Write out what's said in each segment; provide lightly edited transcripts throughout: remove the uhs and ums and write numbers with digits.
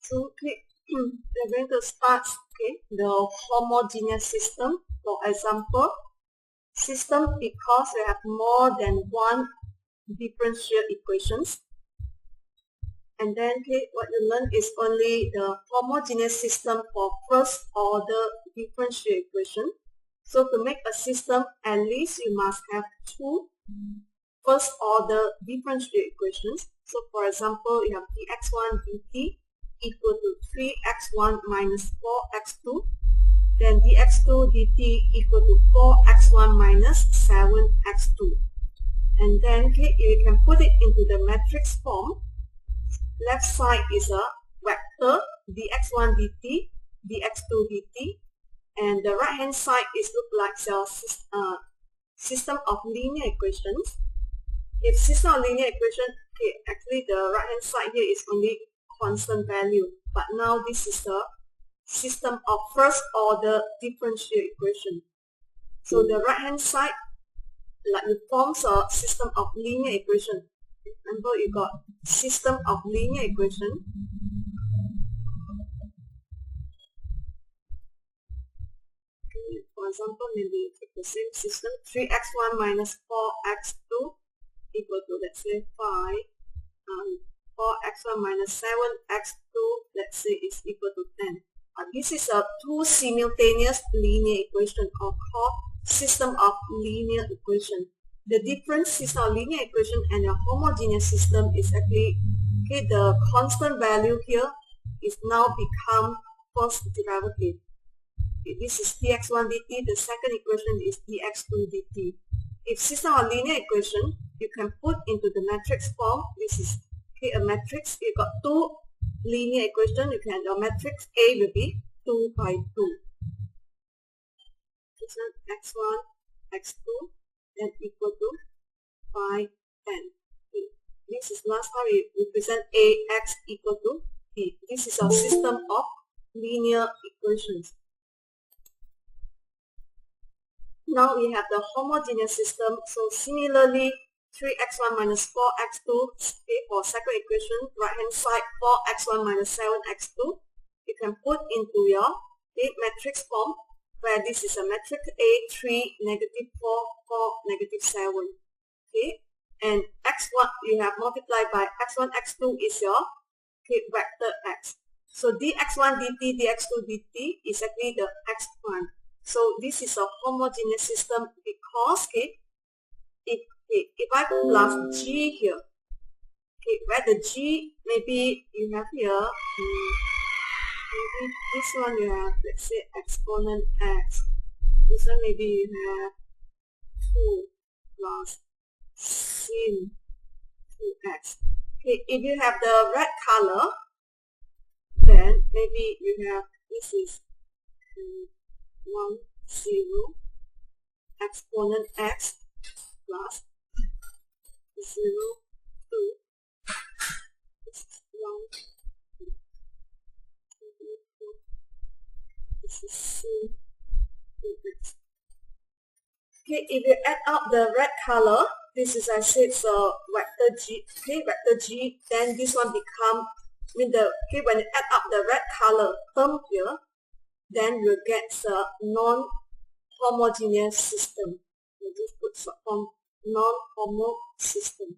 So we're going to start the homogeneous system. For example, system because we have more than one differential equations. And then what you learn is only the homogeneous system for first order differential equation. So to make a system, at least you must have two first order differential equations. So for example, you have dx1 dt equal to 3x1 minus 4x2. Then dx2 dt equal to 4x1 minus 7x2. And then you can put it into the matrix form. Left side is a vector dx1 dt, dx2 dt, and the right hand side is look like your system of linear equations. If system of linear equation, actually the right hand side here is only constant value, but now this is a system of first order differential equation. So the right hand side like it forms a system of linear equation. Remember, you got system of linear equation. For example, maybe you take the same system, 3x1 minus 4x2 equal to, let's say, 5. 4x1 minus 7x2, let's say, is equal to 10. This is a two simultaneous linear equation or called system of linear equation. The difference system of linear equation and a homogeneous system is actually the constant value here is now become first derivative. This is dx1 dt, the second equation is dx2 dt. If system of linear equation, you can put into the matrix form. This is a matrix. You got two linear equation. You can the matrix A will be 2 by 2. This one x1, x2, then equal to 5, 10. This is last time we represent ax equal to b. This is our system of linear equations. Now we have the homogeneous system. So similarly, 3x1 minus 4x2 for second equation, right hand side 4x1 minus 7x2. You can put into your matrix form, where this is a matrix A, 3, negative 4, 4, negative 7. Okay, and x1 you have multiplied by x1, x2 is your vector x. So dx1 dt, dx2 dt is actually the x prime. So this is a homogeneous system because if I plus g here, where the g maybe you have here, maybe this one you have, let's say, exponent x. This one maybe you have 2 plus sin 2x. Okay, if you have the red color, then maybe you have, this is 1, 0, exponent x plus 0, 2, this is 1, 2, 4, this is c, 2x. Okay, if you add up the red color, this is, I said, so vector g, vector g, then this one become, when you add up the red color term here, then you get a non-homogeneous system. You just put on non-homo system.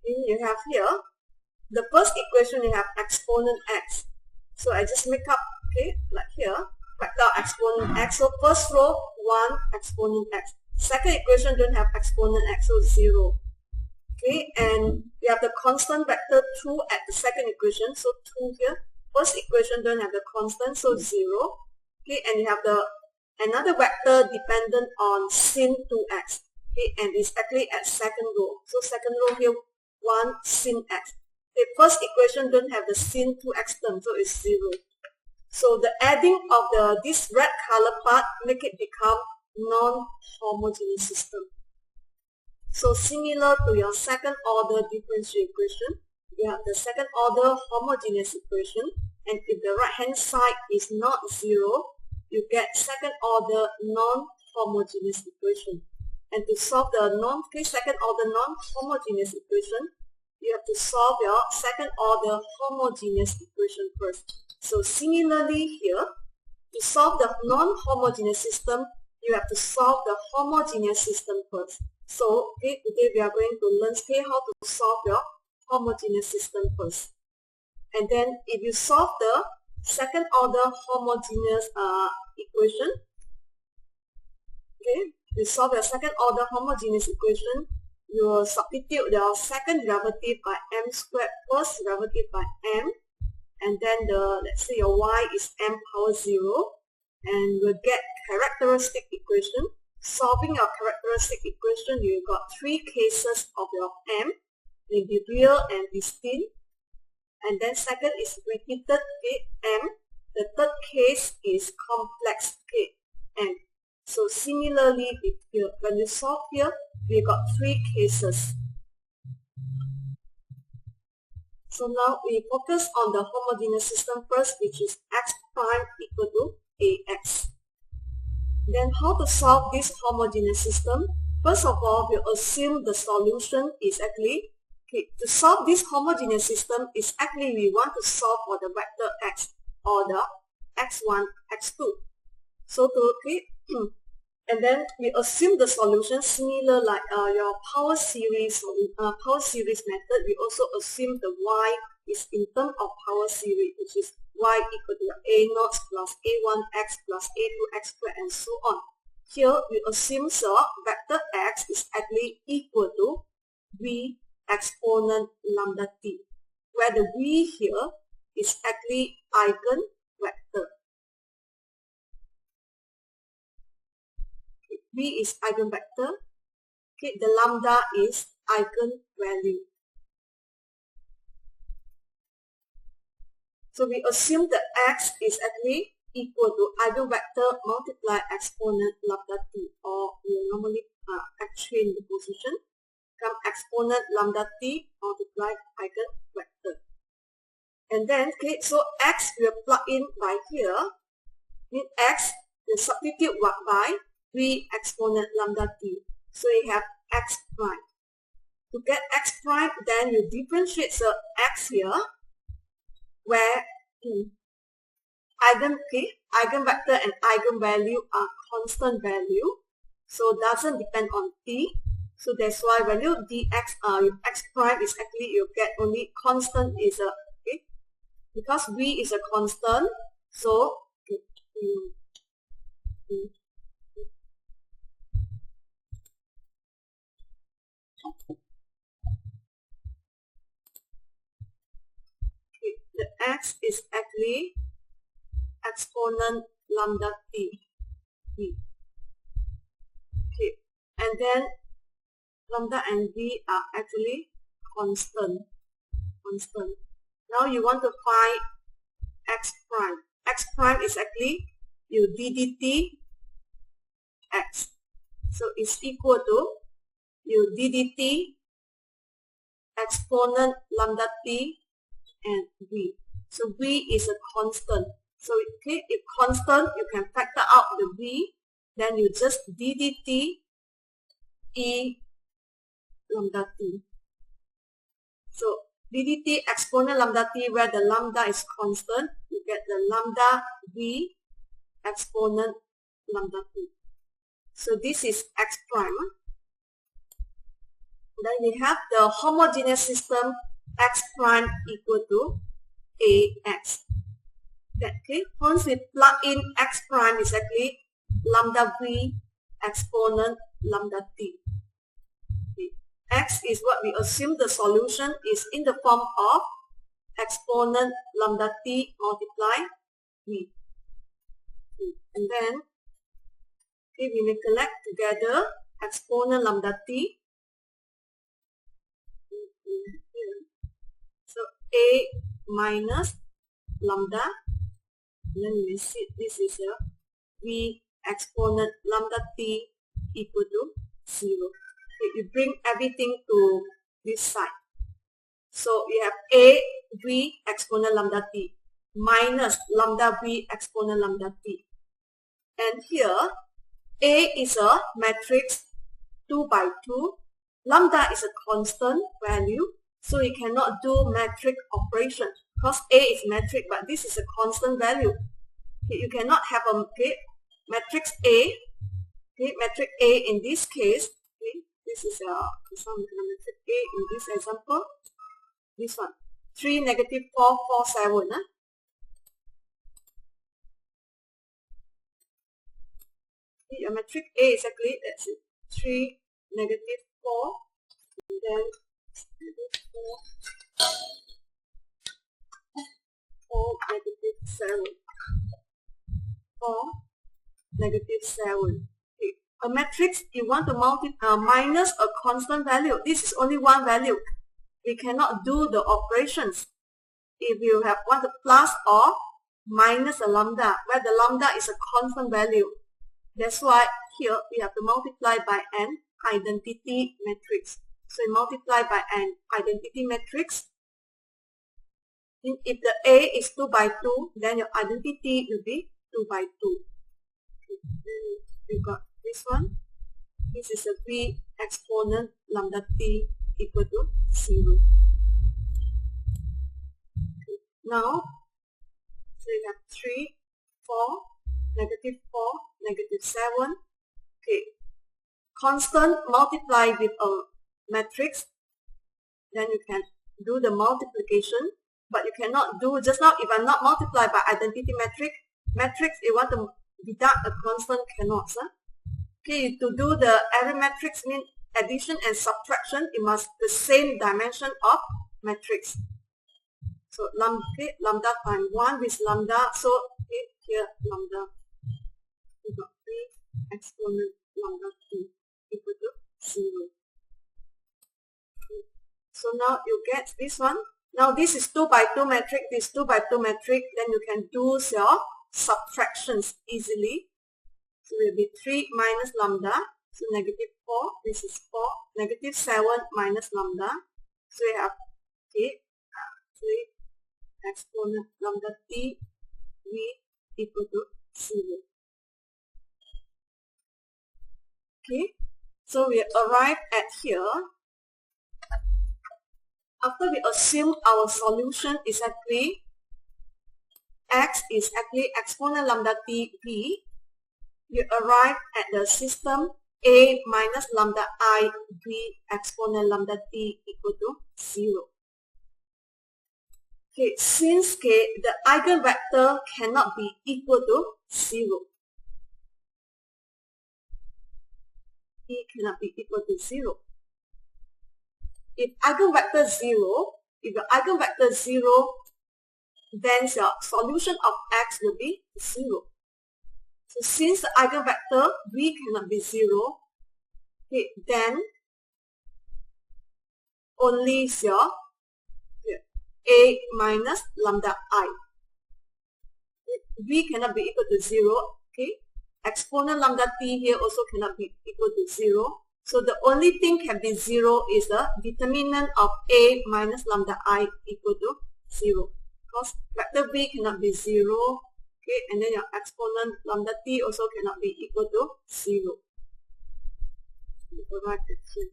And you have here, the first equation you have exponent x. So I just make up, like here, vector exponent x. So first row, 1 exponent x. Second equation don't have exponent x, so 0. Okay, and we have the constant vector 2 at the second equation, so 2 here. First equation don't have the constant, so 0. Okay, and you have the another vector dependent on sin 2x. Okay, and it's actually at second row. So second row here, 1 sin x. The first equation don't have the sin 2x term, so it's 0. So the adding of this red color part make it become non-homogeneous system. So similar to your second order differential equation, you have the second order homogeneous equation, and if the right hand side is not 0, you get second order non-homogeneous equation. And to solve the second order non-homogeneous equation, you have to solve your second order homogeneous equation first. So similarly here, to solve the non-homogeneous system, you have to solve the homogeneous system first. So today we are going to learn how to solve your homogeneous system first. And then if you solve the second order homogeneous equation, you solve your second order homogeneous equation, you will substitute your second derivative by m squared first derivative by m, and then let's say your y is m power 0, and we'll get characteristic equation. Solving your characteristic equation, you got three cases of your m, may be real and distinct, and then second is repeated m. The third case is complex m. So similarly, when you solve here, we got three cases. So now we focus on the homogeneous system first, which is x prime equal to ax. Then how to solve this homogeneous system? First of all, we assume the solution is actually, to solve this homogeneous system is actually we want to solve for the vector x or the x1, x2. So to and then we assume the solution similar like your power series method. We also assume the y is in terms of power series, which is y equal to a0 plus a1x plus a2x squared and so on. Here we assume vector x is actually equal to v exponent lambda t, where the v here is actually eigenvector. V is eigenvector. The lambda is eigenvalue. So we assume that x is actually equal to eigenvector multiply exponent lambda t, or we normally exchange the position, become exponent lambda t multiply eigenvector. And then, so x will plug in by here, in x will substitute by v exponent lambda t. So you have x prime. To get x prime, then you differentiate the x here, where eigenvector and eigenvalue are constant value, so doesn't depend on t. So that's why when you dx x prime is actually you get only constant is a because v is a constant, so the x is actually exponent lambda t. And then lambda and v are actually constant. Now you want to find x prime. X prime is actually you d dt x. So it's equal to you d dt exponent lambda t and v. So v is a constant. So if constant, you can factor out the v, then you just d dt e lambda t. So d dt exponent lambda t, where the lambda is constant, you get the lambda v exponent lambda t. So this is x prime. Then we have the homogeneous system x prime equal to ax. Once we plug in x prime is actually lambda v exponent lambda t. X is what we assume the solution is in the form of exponent lambda t multiply v. And then we may collect together exponent lambda t. So a minus lambda, then we see this is a v exponent lambda t equal to 0. You bring everything to this side. So you have a v exponent lambda t minus lambda v exponent lambda t. And here a is a matrix 2 by 2. Lambda is a constant value. So you cannot do metric operation because A is metric, but this is a constant value. Okay, you cannot have a matrix A. Okay, metric A in this case. Okay, this is this one metric A in this example. This one 3, negative 4, 4, 7. Okay, your metric A is exactly that's it. 3, negative 4, and then negative 4, negative 7. 4, negative 7. Okay. A matrix, you want to multiply minus a constant value. This is only one value. We cannot do the operations if you want to plus or minus a lambda, where the lambda is a constant value. That's why here we have to multiply by an identity matrix. So you multiply by an identity matrix. If the A is 2 by 2, then your identity will be 2 by 2. Then we got this one. This is a V exponent lambda t equal to 0. Okay. Now, so you have 3, 4, negative 4, negative 7. Okay. Constant multiply with a matrix. Then you can do the multiplication. But you cannot do, just now if I'm not multiply by identity matrix, you want to deduct a constant, cannot. Okay, to do the array matrix mean addition and subtraction, it must the same dimension of matrix. So lambda times 1 with lambda, so here lambda, we got 3 exponent lambda t equal to 0. Okay. So now you get this one. Now this is 2 by 2 matrix, this 2 by 2 matrix, then you can do your subtractions easily. So it will be 3 minus lambda, so negative 4, this is 4, negative 7 minus lambda. So we have 3 exponent lambda t v equal to 0. Okay, so we arrive at here. After we assume our solution is actually x is actually exponent lambda t v, we arrive at the system A minus lambda I v exponent lambda t equal to 0. Okay, since the eigenvector cannot be equal to 0. It cannot be equal to 0. If eigenvector 0, if your eigenvector 0, then your solution of x will be 0. So since the eigenvector v cannot be 0, okay, then only your A minus lambda I. V cannot be equal to 0, okay. Exponent lambda t here also cannot be equal to 0. So the only thing can be 0 is the determinant of A minus lambda I equal to 0. Because vector v cannot be 0, okay, and then your exponent lambda t also cannot be equal to 0. We arrive at here.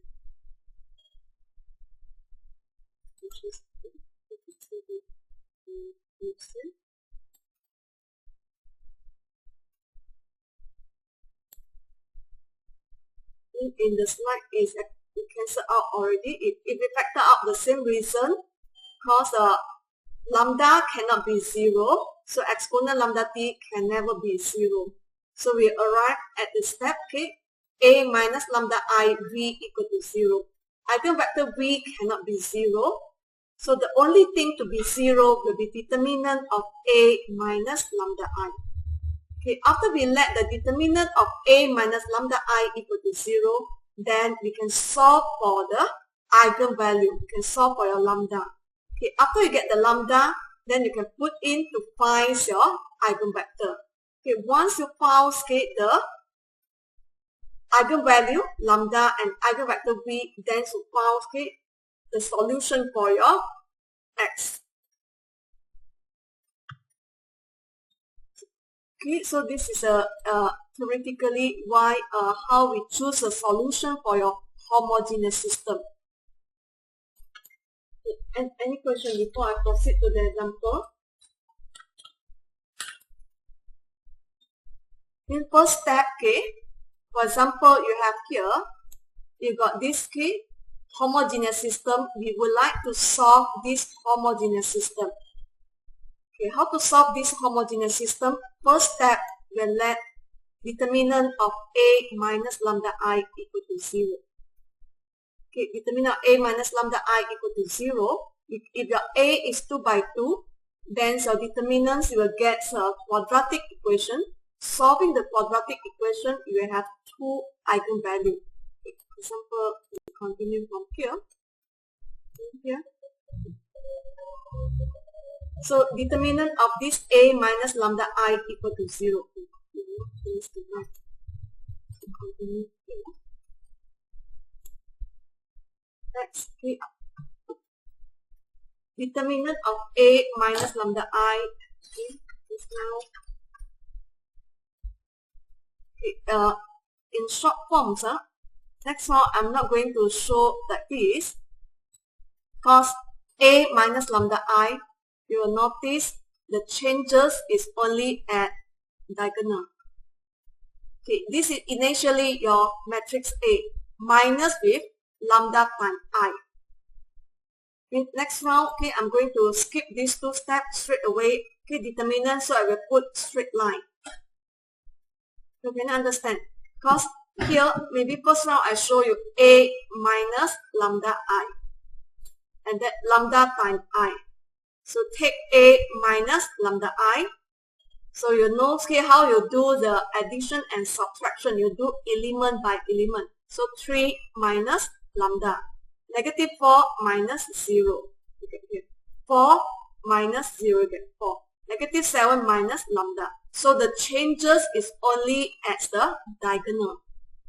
In the slide is we cancel out already. If we factor out the same reason, because lambda cannot be 0, so exponent lambda t can never be 0. So we arrive at the step, okay, A minus lambda I v equal to 0. Eigenvector v cannot be 0. So the only thing to be 0 will be determinant of A minus lambda I. Okay, after we let the determinant of A minus lambda I equal to 0, then we can solve for the eigenvalue. We can solve for your lambda. Okay, after you get the lambda, then you can put in to find your eigenvector. Okay, once you found the eigenvalue, lambda, and eigenvector v, then you found the solution for your x. Okay, so this is theoretically why how we choose a solution for your homogeneous system. And any question before I proceed to the example? In first step, okay, for example, you have here, you got this key, homogeneous system. We would like to solve this homogeneous system. Okay, how to solve this homogeneous system? First step, we'll let determinant of A minus lambda I equal to 0. Okay, determinant of A minus lambda I equal to 0. If your A is 2 by 2, then your determinants you will get a quadratic equation. Solving the quadratic equation, you will have two eigenvalues. Okay, for example, we continue from here. So determinant of this A minus lambda I equal to 0. Next, okay. Determinant of A minus lambda I is now in short forms. Next one, I'm not going to show like this, because A minus lambda I, you will notice the changes is only at diagonal. Okay, this is initially your matrix A minus with lambda times I. In next round, okay, I'm going to skip these two steps straight away. Okay, determinant, so I will put straight line. You can understand, because here maybe first round I show you A minus lambda I, and that lambda times I. So take A minus lambda I. So you know okay, how you do the addition and subtraction. You do element by element. So 3 minus lambda. Negative 4 minus 0. Okay, here. 4 minus 0, get 4. Negative 7 minus lambda. So the changes is only at the diagonal.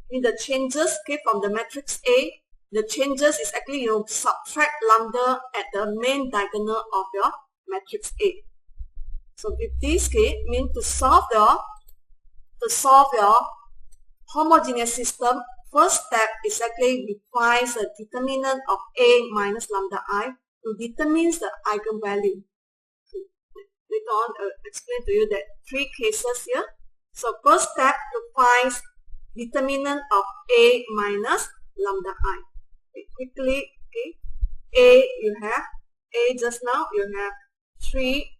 In the changes, okay, from the matrix A, the changes is actually you subtract lambda at the main diagonal of your matrix A. So with this case, mean to solve your homogeneous system, first step is actually define the determinant of A minus lambda I to determine the eigenvalue. Later on, I'll explain to you that three cases here. So first step to find determinant of A minus lambda I. Okay, quickly, okay, A you have, A just now you have 3,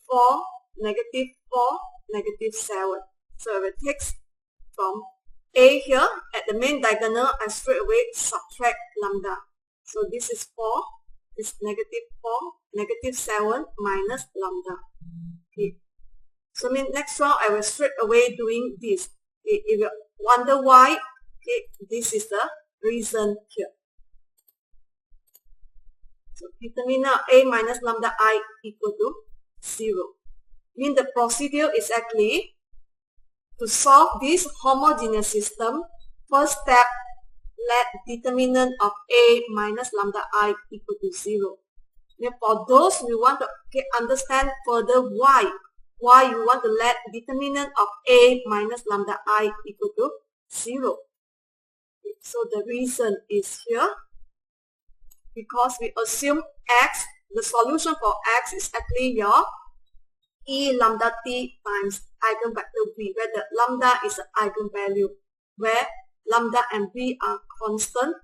4, negative 4, negative 7. So I will take from A here at the main diagonal, I straight away subtract lambda. So this is 4, this is negative 4, negative 7 minus lambda. Okay. So next round I will straight away doing this. Okay. If you wonder why, okay, this is the reason here. So determinant A minus lambda I equal to 0. Mean the procedure is actually to solve this homogeneous system. First step, let determinant of A minus lambda I equal to 0. Now for those we want to understand further why you want to let determinant of A minus lambda I equal to 0. So the reason is here, because we assume X, the solution for X is actually your E lambda T times eigenvector V, where the lambda is an eigenvalue, where lambda and V are constant,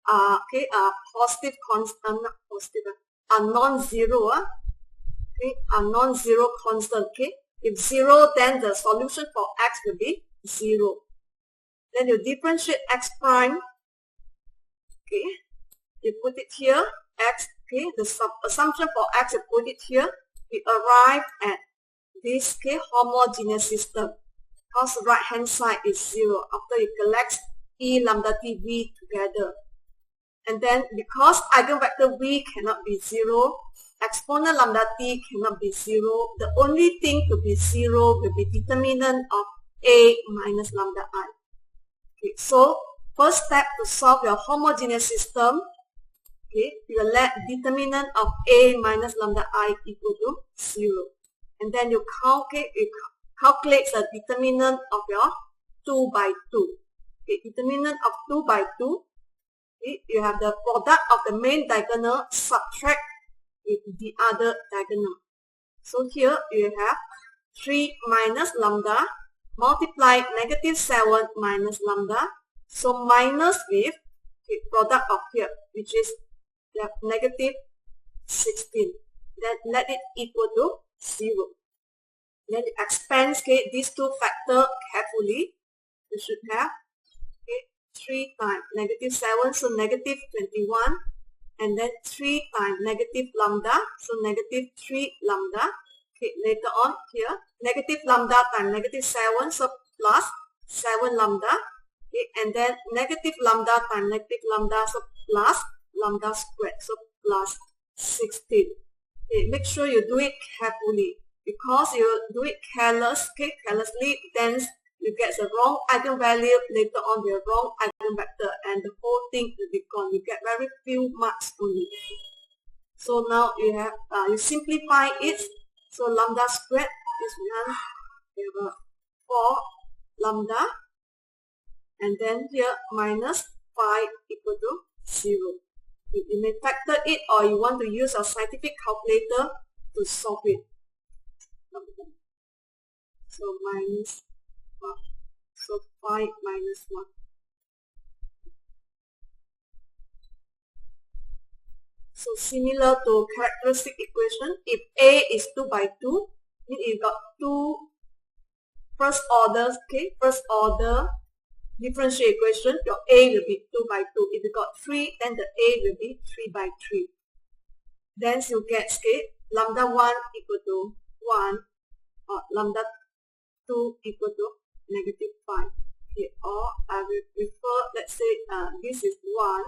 positive constant, not positive, are non-zero, okay, are non-zero constant, okay. If 0, then the solution for X will be 0. Then you differentiate X prime, okay, you put it here, X, okay, the assumption for X, you put it here, we arrive at this homogeneous system, because the right hand side is 0 after you collect E lambda T V together. And then because eigenvector V cannot be 0, exponent lambda T cannot be 0, the only thing to be 0 will be determinant of A minus lambda I. Okay, so first step to solve your homogeneous system, okay, you will let determinant of A minus lambda I equal to 0. And then you calculate the determinant of your 2 by 2. Okay, determinant of 2 by 2. Okay, you have the product of the main diagonal subtract with the other diagonal. So here you have 3 minus lambda multiply negative 7 minus lambda. So minus with the product of here, which is negative 16. Then let it equal to 0. Then expand these two factors carefully. You should have 3 times negative 7, so negative 21. And then 3 times negative lambda, so negative 3 lambda. Okay, later on here, negative lambda times negative 7, so plus 7 lambda. Okay, and then negative lambda times negative lambda, so plus lambda squared, so plus 16. Okay, make sure you do it carefully, because you do it carelessly, then you get the wrong eigenvalue, later on the wrong eigenvector, and the whole thing will be gone. You get very few marks only. So now you have you simplify it. So lambda squared is 1. We have 4 lambda, and then here minus 5 equal to 0. You may factor it, or you want to use a scientific calculator to solve it. So minus 5. So 5 minus 1. So similar to characteristic equation, if A is 2 by 2, then you got two first order differential equation, your A will be 2 by 2. If you got 3, then the A will be 3 by 3. Then you get lambda 1 equal to 1, or lambda 2 equal to negative 5. Okay, or I will prefer, let's say this is 1.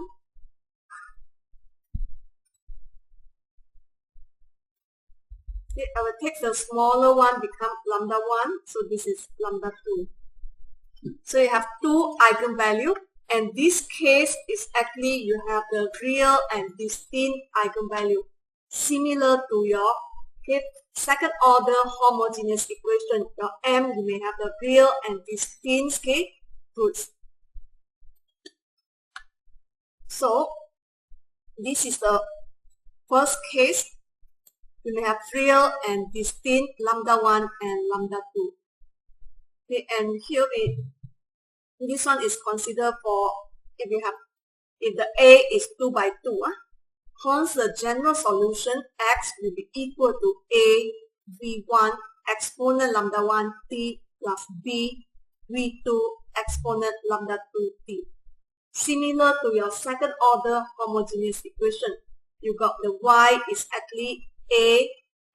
Okay, I will take the smaller one, become lambda 1, so this is lambda 2. So you have two eigenvalue, and this case is actually you have the real and distinct eigenvalue, similar to your second order homogeneous equation. Your M, you may have the real and distinct roots. So this is the first case. You may have real and distinct lambda 1 and lambda 2. Okay, and here this one is considered for if the A is 2 by 2. Hence the general solution x will be equal to A V1 exponent lambda 1 t plus B V2 exponent lambda 2 t. Similar to your second order homogeneous equation, you got the y is actually A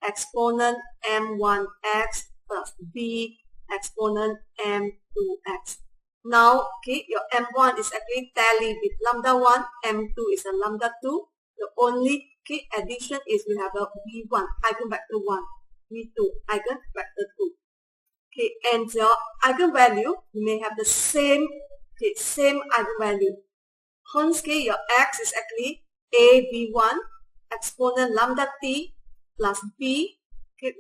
exponent m1x plus B exponent m2x. Now, your m1 is actually tally with lambda 1, m2 is a lambda 2. The only addition is we have a v1, eigenvector 1, v2, eigenvector 2. Okay, and your eigenvalue, you may have the same eigenvalue. Hence, your x is actually a v1 exponent lambda t plus b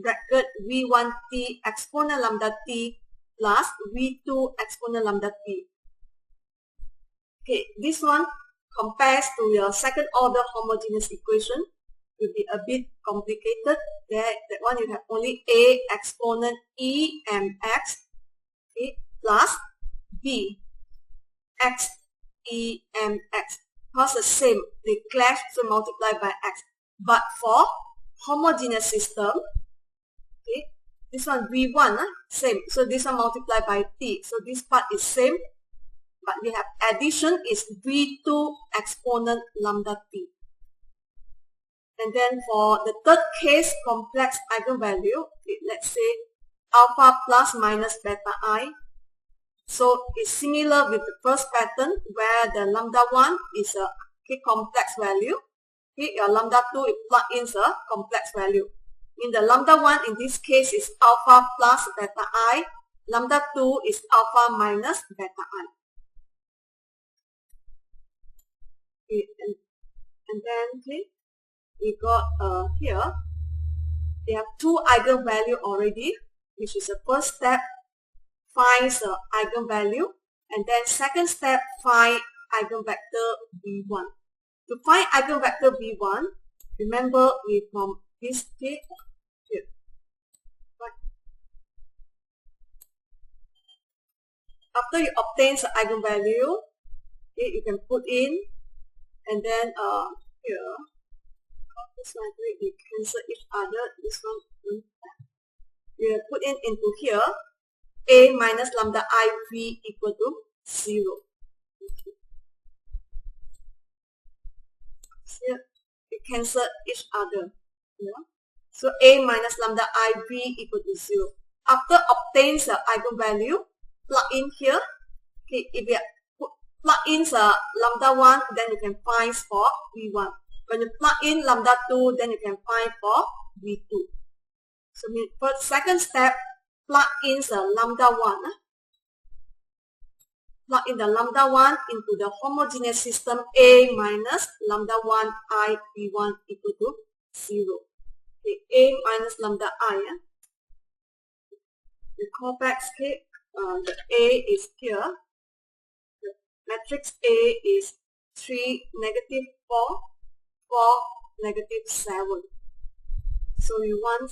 bracket v1 t exponent lambda t plus v2 exponent lambda t. Okay, this one compares to your second order homogeneous equation will be a bit complicated. That one you have only a exponent e mx plus b x e mx. Because the same, they clash, so multiply by x. But for homogeneous system, this one v1 same, so this one multiply by t, so this part is same, but we have addition is v2 exponent lambda t. And then for the third case, complex eigenvalue, let's say alpha plus minus beta I. So it's similar with the first pattern where the lambda 1 is a complex value. Your lambda 2 it plug in a complex value. In the lambda 1 in this case is alpha plus beta I. Lambda 2 is alpha minus beta I. And then we got here, we have two eigenvalue already, which is the first step, finds the eigenvalue, and then second step, find eigenvector v1. To find eigenvector v1, remember we from this here. Right. After you obtain the eigenvalue, okay, you can put in, and then here, this one we cancel each other. This one you put in into here. A minus lambda I v equal to 0. Okay. Here we cancel each other. Yeah. So A minus lambda I v equal to 0. After obtains the eigenvalue, plug in here. Okay, if you plug in the lambda 1, then you can find for v1. When you plug in lambda 2, then you can find for v2. So for the second step, plug in the lambda 1. Plug in the lambda 1 into the homogeneous system A minus lambda 1 I v1 equal to 0. Okay, A minus lambda I. We call back, okay, the A is here. The matrix A is 3, negative 4, 4, negative 7. So we want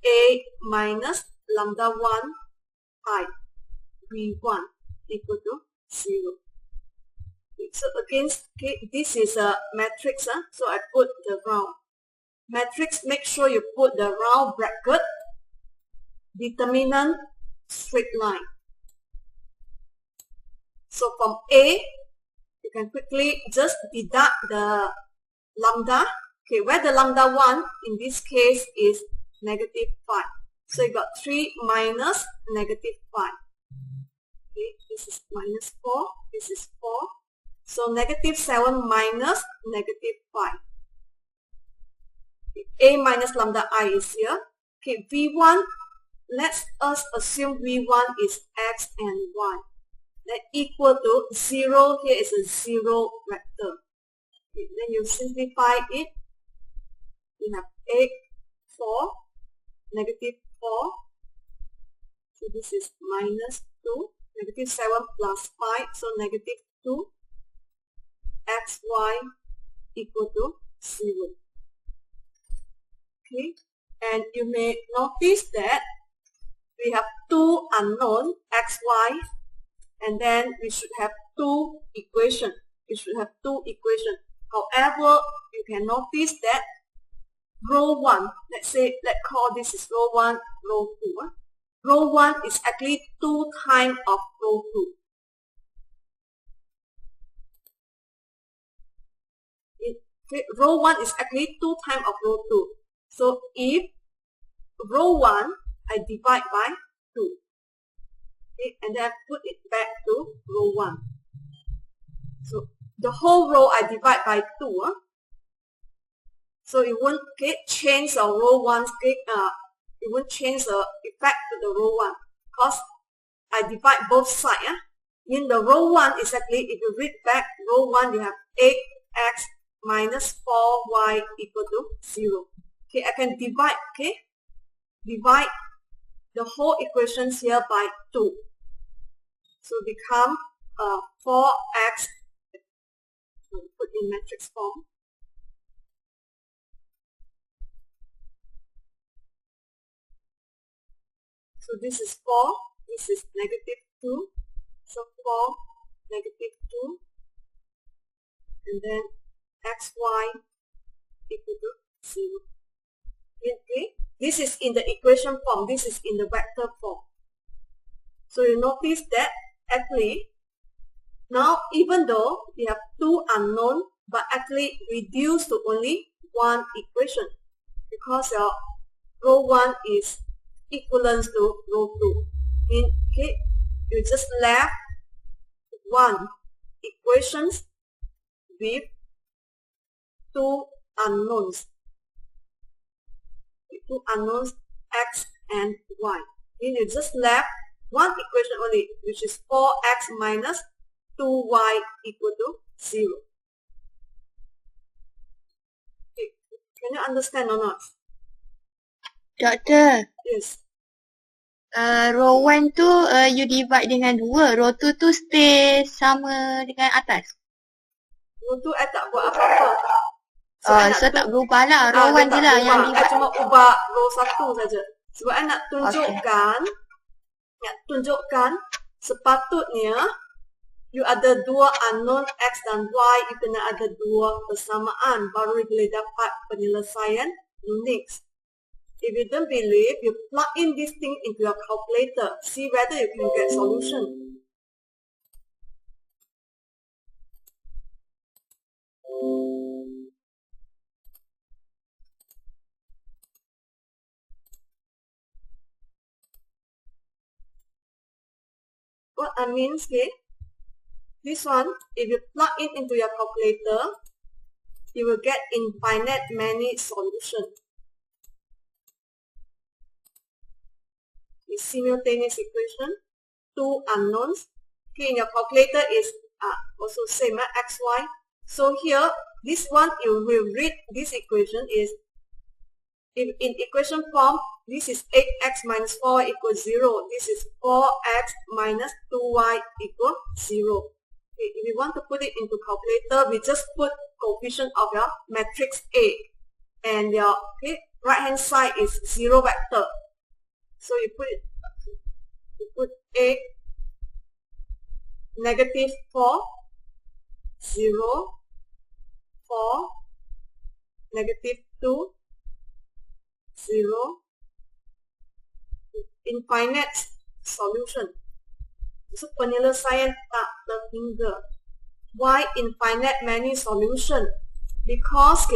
A minus lambda 1 I v1 equal to 0. Okay, so again, okay, this is a matrix, so I put the round. Matrix, make sure you put the round bracket, determinant, straight line. So from A, you can quickly just deduct the lambda, okay, where the lambda 1 in this case is negative 5. So you got 3 minus negative 5. Okay, this is minus 4, this is 4. So negative 7 minus negative 5. Okay, A minus lambda I is here. Okay, V1, let us assume V1 is X and Y. That equal to 0, here is a 0 vector. Okay, then you simplify it. You have 8, 4, negative 4. So this is minus 2. Negative 7 plus 5, so negative 2. Xy equal to 0. Okay, and you may notice that we have two unknown xy, and then we should have two equations. However, you can notice that row 1, let's call this is row 1, row 2. Row 1 is actually 2 times of row 2. Okay, row 1 is actually 2 times of row 2. So if row 1, I divide by 2. Okay, and then put it back to row 1. So the whole row I divide by 2. So it won't change the row 1, it won't change the effect to the row 1 because I divide both sides. In the row 1 is actually, if you read back row 1, you have 8x minus 4y equal to 0. Okay, I can divide, divide the whole equations here by 2. So become 4x, put in matrix form. So this is 4, this is negative 2. So 4, negative 2. And then xy equal to 0. Okay, this is in the equation form, this is in the vector form. So you notice that actually, now even though we have two unknown, but actually reduce to only one equation because your row 1 is equivalent to row 2. Okay, you just left one equations with two unknowns. Two unknowns x and y. Then you just left one equation only, which is 4x minus 2y equal to 0. Okay. Can you understand or not? Doctor. Yes. Row 1 tu you divide dengan 2. Row 2 tu stay sama dengan atas. Row 2 I tak buat apa-apa. So tak berubah lah. Row 1 je lah yang divide. I cuma ubah row 1 saja. Sebab I nak tunjukkan, sepatutnya you ada dua unknown X dan Y, you kena ada dua persamaan baru you boleh dapat penyelesaian unix. If you don't believe, you plug in this thing into your calculator, see whether you can get solution. What I mean, okay, this one, if you plug it into your calculator, you will get infinite many solutions. The simultaneous equation, two unknowns. Okay, in your calculator is also same, x, y. So here, this one you will read this equation is, if in equation form, this is 8x minus 4 equals 0. This is 4x minus 2y equals 0. Okay, if you want to put it into calculator, we just put coefficient of your matrix A. And your right hand side is 0 vector. So you put A, negative 4, 0, 4, negative 2, 0, infinite solution. So penyelesaian tak terhingga. Why infinite many solution? Because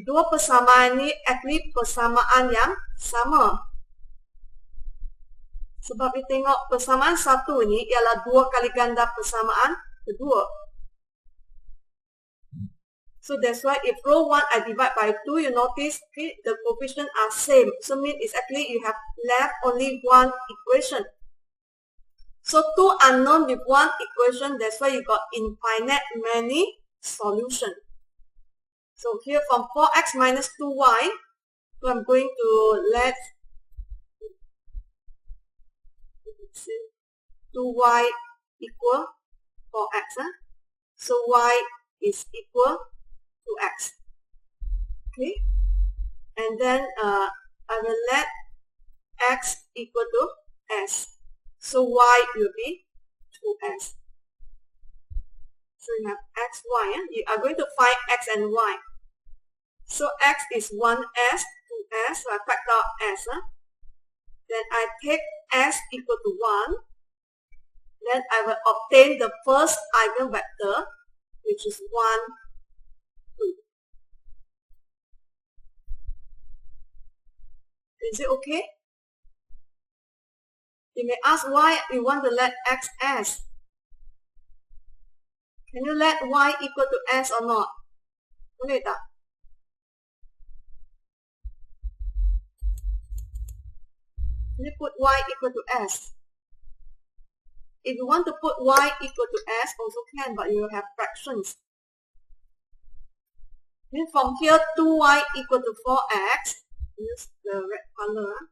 dua persamaan ni actually persamaan yang sama. Sebab kita tengok persamaan satu ni ialah dua kali ganda persamaan kedua. So that's why if row 1 I divide by 2, you notice the coefficient are same. So mean it's actually you have left only one equation. So two unknown with one equation, that's why you got infinite many solution. So here from 4x minus 2y, so I'm going to let 2y equal 4x. So y is equal to x. Okay, and then I will let x equal to s. So y will be 2s. So you have x, y. You are going to find x and y. So x is 1s, 2s. So I factor out s. Then I take s equal to 1. Then I will obtain the first eigenvector, which is 1, 2. Is it okay? You may ask why you want to let x s. Can you let y equal to s or not? Boleh tak? Can you put y equal to s? If you want to put y equal to s, also can, but you will have fractions. Then from here, 2y equal to 4x, use the red color.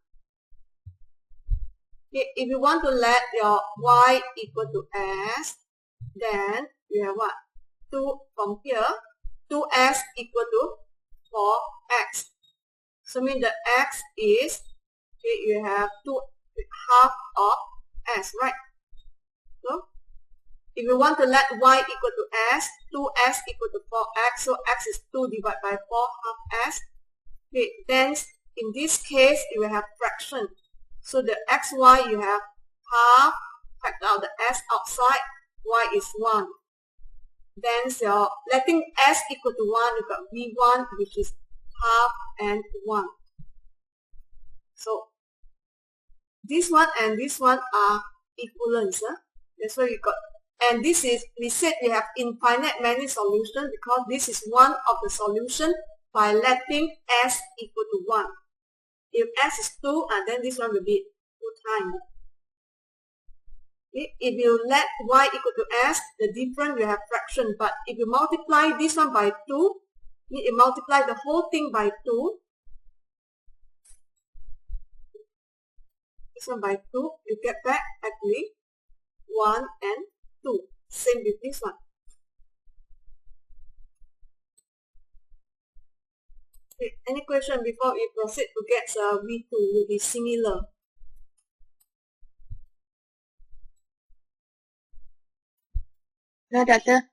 If you want to let your y equal to s, then you have what? 2 from here, 2s equal to 4x. So mean the x is, you have half of s, right? So if you want to let y equal to s, 2s equal to 4x, so x is 2 divided by 4 half s. Okay, then in this case, you will have fraction. So the xy you have half, factor out the s outside, y is 1. Then so letting s equal to 1, you got v1, which is half and 1. So this one and this one are equivalents. That's why you got, and this is, we said we have infinite many solutions because this is one of the solution by letting s equal to 1. If s is 2, and then this one will be 2 times. If you let y equal to s, the difference you have fraction. But if you multiply this one by 2, you multiply the whole thing by 2. this one by 2, you get back actually 1 and 2. Same with this one. Okay, any question before we proceed to get V2 will be similar? No, doctor.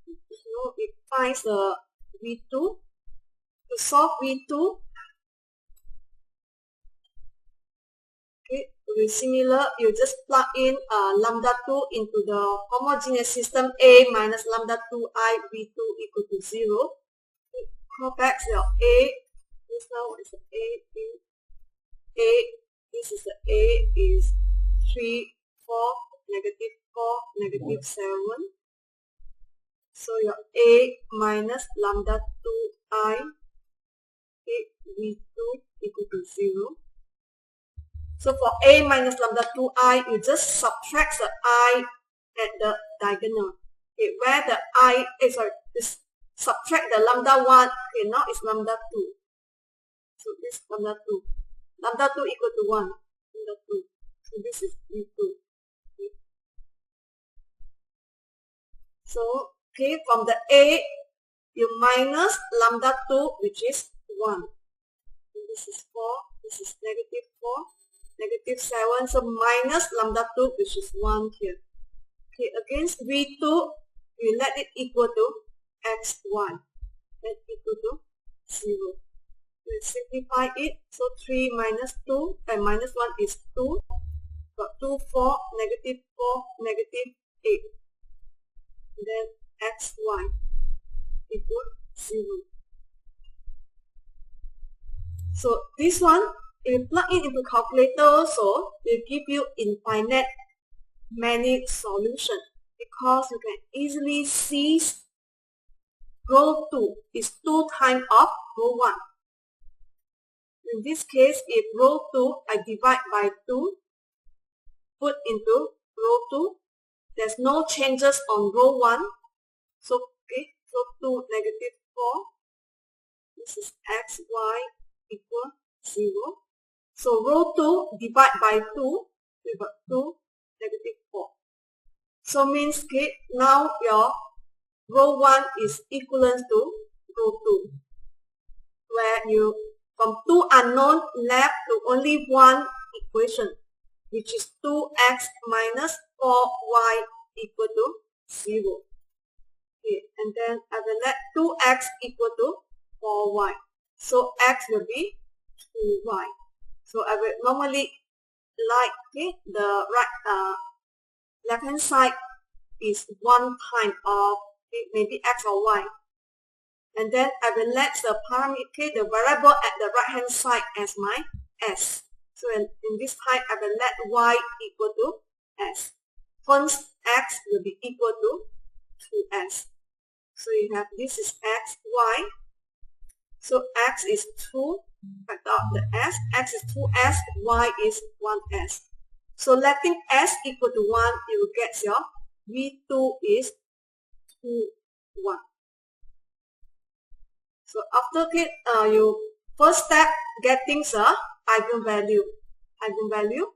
So it finds the V2. To solve V2, okay, will be similar. You just plug in lambda 2 into the homogeneous system A minus lambda 2I V2 equal to 0. Call back your A. This now is the A. This is the A is 3, 4, negative 4, negative 7. So your A minus lambda 2I V2 equal to 0. So for A minus lambda 2I, you just subtract the I at the diagonal. Okay, where the I, this subtract the lambda 1, okay, now it's lambda 2. So this lambda 2. Lambda 2 equal to 1. Lambda 2. So this is V2. Okay. So, okay, from the A, you minus lambda 2, which is 1. This is 4, this is negative 4, negative 7, so minus lambda 2, which is 1 here. Okay, against V2, you let it equal to xy, let it equal to 0. We simplify it, so 3 minus 2, and minus 1 is 2, got 2, 4, negative 4, negative 8. And then xy equal 0. So this one, if you plug it into calculator also, will give you infinite many solutions because you can easily see row 2 is 2 times of row 1. In this case, if row 2 I divide by 2, put into row 2, there's no changes on row 1. So, okay, so 2 negative 4, this is xy equal 0. So row 2 divide by 2, we got 2 negative 4. So means okay, now your row 1 is equivalent to row 2, where you from 2 unknown left to only one equation, which is 2x minus 4y equal to 0. Okay, and then I will let 2x equal to 4y. So x will be 2y. So I will normally like the right left hand side is 1 time of maybe x or y. And then I will let the parameter, the variable at the right hand side as my s. So in this time I will let y equal to s. Hence x will be equal to 2s. So you have this is x, y. So x is 2, factor out the s, x is 2s, y is 1s. So letting s equal to 1, you will get your V2 is 2, 1. So after you first step getting the eigenvalue.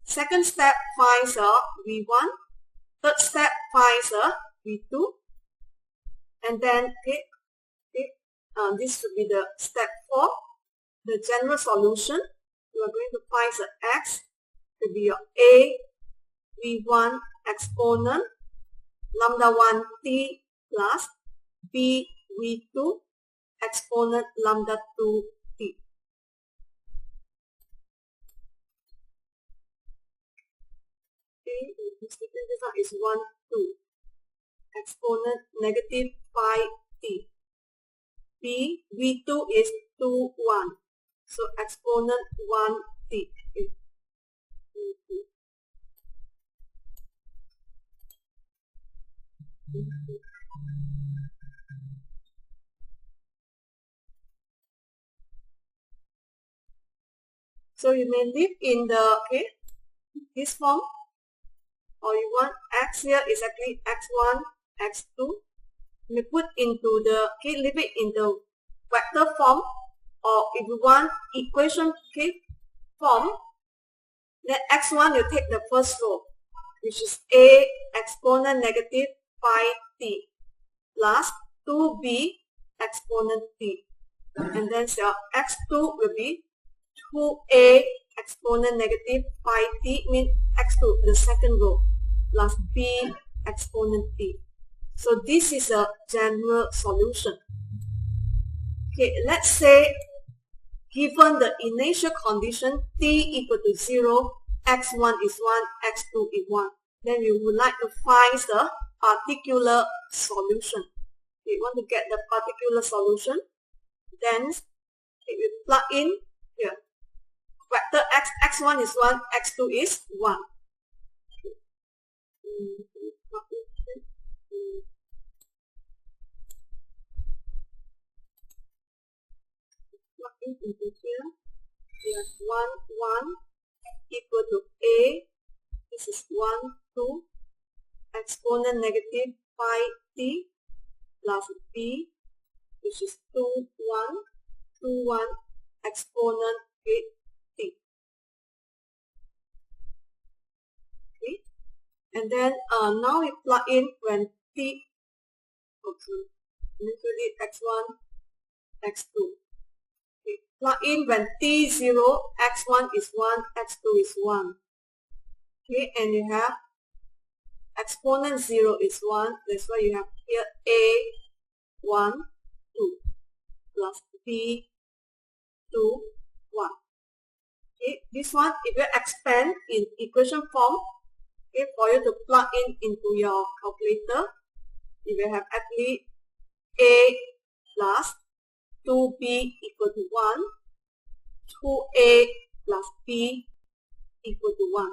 Second step finds a V1. Third step finds a V2. And then this should be the step 4, the general solution. You are going to find the x to be your a v1 exponent lambda 1 t plus b v2 exponent lambda 2 t. This one is 1 2 exponent negative pi t. B v2 is 2 1, so exponent 1 t. So you may leave in the this form, or you want x here is actually x1, x2. You put into the leave it in the vector form, or if you want equation form, Then x1 you take the first row, which is a exponent negative pi t plus 2b exponent t. And then your x2 will be 2a exponent negative pi t, means x2, the second row, plus b exponent t. So this is a general solution. Okay, let's say given the initial condition t equal to 0, x1 is 1, x2 is 1, then we would like to find the particular solution. We want to get the particular solution. Then we plug in here. Vector x1 is 1, x2 is 1. Plug in into here. We have 1, 1 equal to a. This is 1, 2 exponent negative pi t plus b, which is 2, 1, 2, 1 exponent t. Okay, and then now we plug in when t, initially x1, x2. Okay, plug in when t 0, x1 is 1, x2 is 1. Okay, and you have exponent 0 is 1, that's why you have here a 1, 2 plus b 2, 1. Okay, this one if you expand in equation form, okay, for you to plug in into your calculator, you will have actually a plus 2b equal to 1, 2a plus b equal to 1.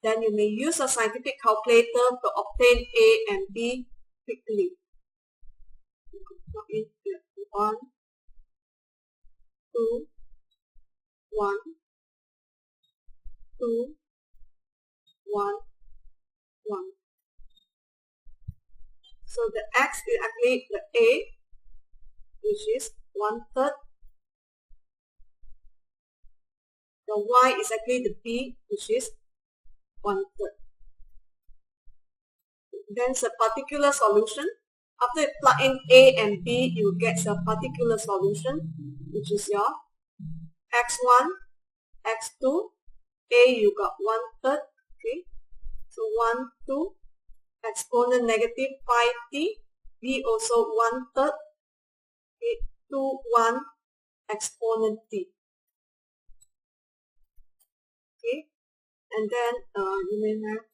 Then you may use a scientific calculator to obtain a and b quickly. You can plug in here 1, 2, 1, 2, 1, 1. So the x is actually the a, which is 1/3. The y is actually the b, which is 1/3. Then the particular solution. After you plug in a and b, you get a particular solution, which is your x1, x2. A you got 1/3. Okay, so 1, 2 exponent negative pi t. B also 1/3. Okay, 2, 1 exponent t. Okay, and then you may have,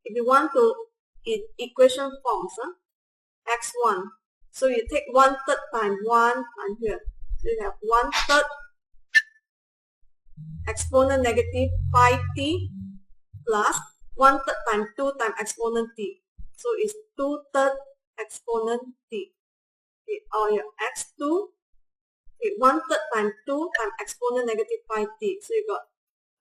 if you want to in equation forms, x1, so you take 1/3 times 1 and here, so you have 1/3 exponent negative pi t plus 1/3 times 2 times exponent t, so it's 2/3 exponent t. Okay, or your x2, okay, 1/3 times 2 times exponent negative pi t, so you got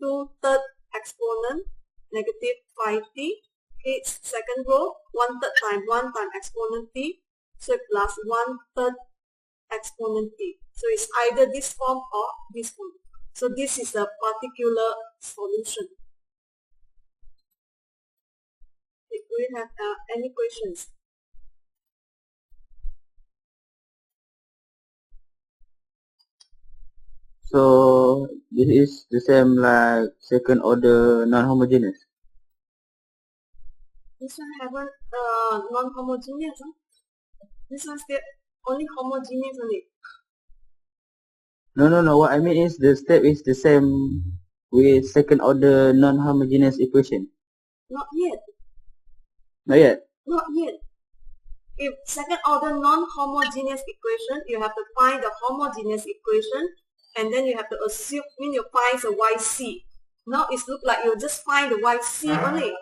2/3 exponent negative pi t. Okay, second row, 1/3 times 1 times exponent t, so plus 1/3 exponent t. So it's either this form or this form. So this is a particular solution. Okay, do you have any questions? So this is the same like second order non-homogeneous. This one haven't non-homogeneous. Huh? This one still only homogeneous only. No. What I mean is the step is the same with second order non-homogeneous equation. Not yet. Not yet. Not yet. If second order non-homogeneous equation, you have to find the homogeneous equation, and then you have to assume when you find the YC. Now it looks like you just find the YC only.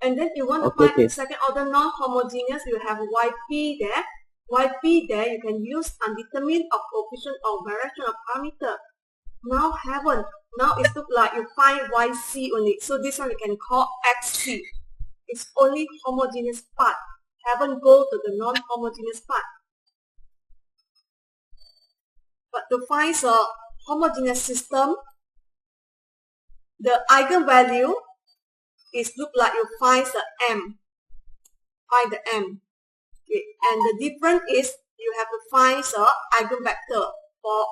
And then you want to find the second order non-homogeneous, you have YP there. YP there, you can use undetermined of coefficient of variation of parameter. Now haven't. Now it looks like you find YC only. So this one we can call XC. It's only homogeneous part. Haven't go to the non-homogeneous part. But to find the homogeneous system, the eigenvalue is look like you find the m. Find the m. Okay. And the difference is you have to find the eigenvector. For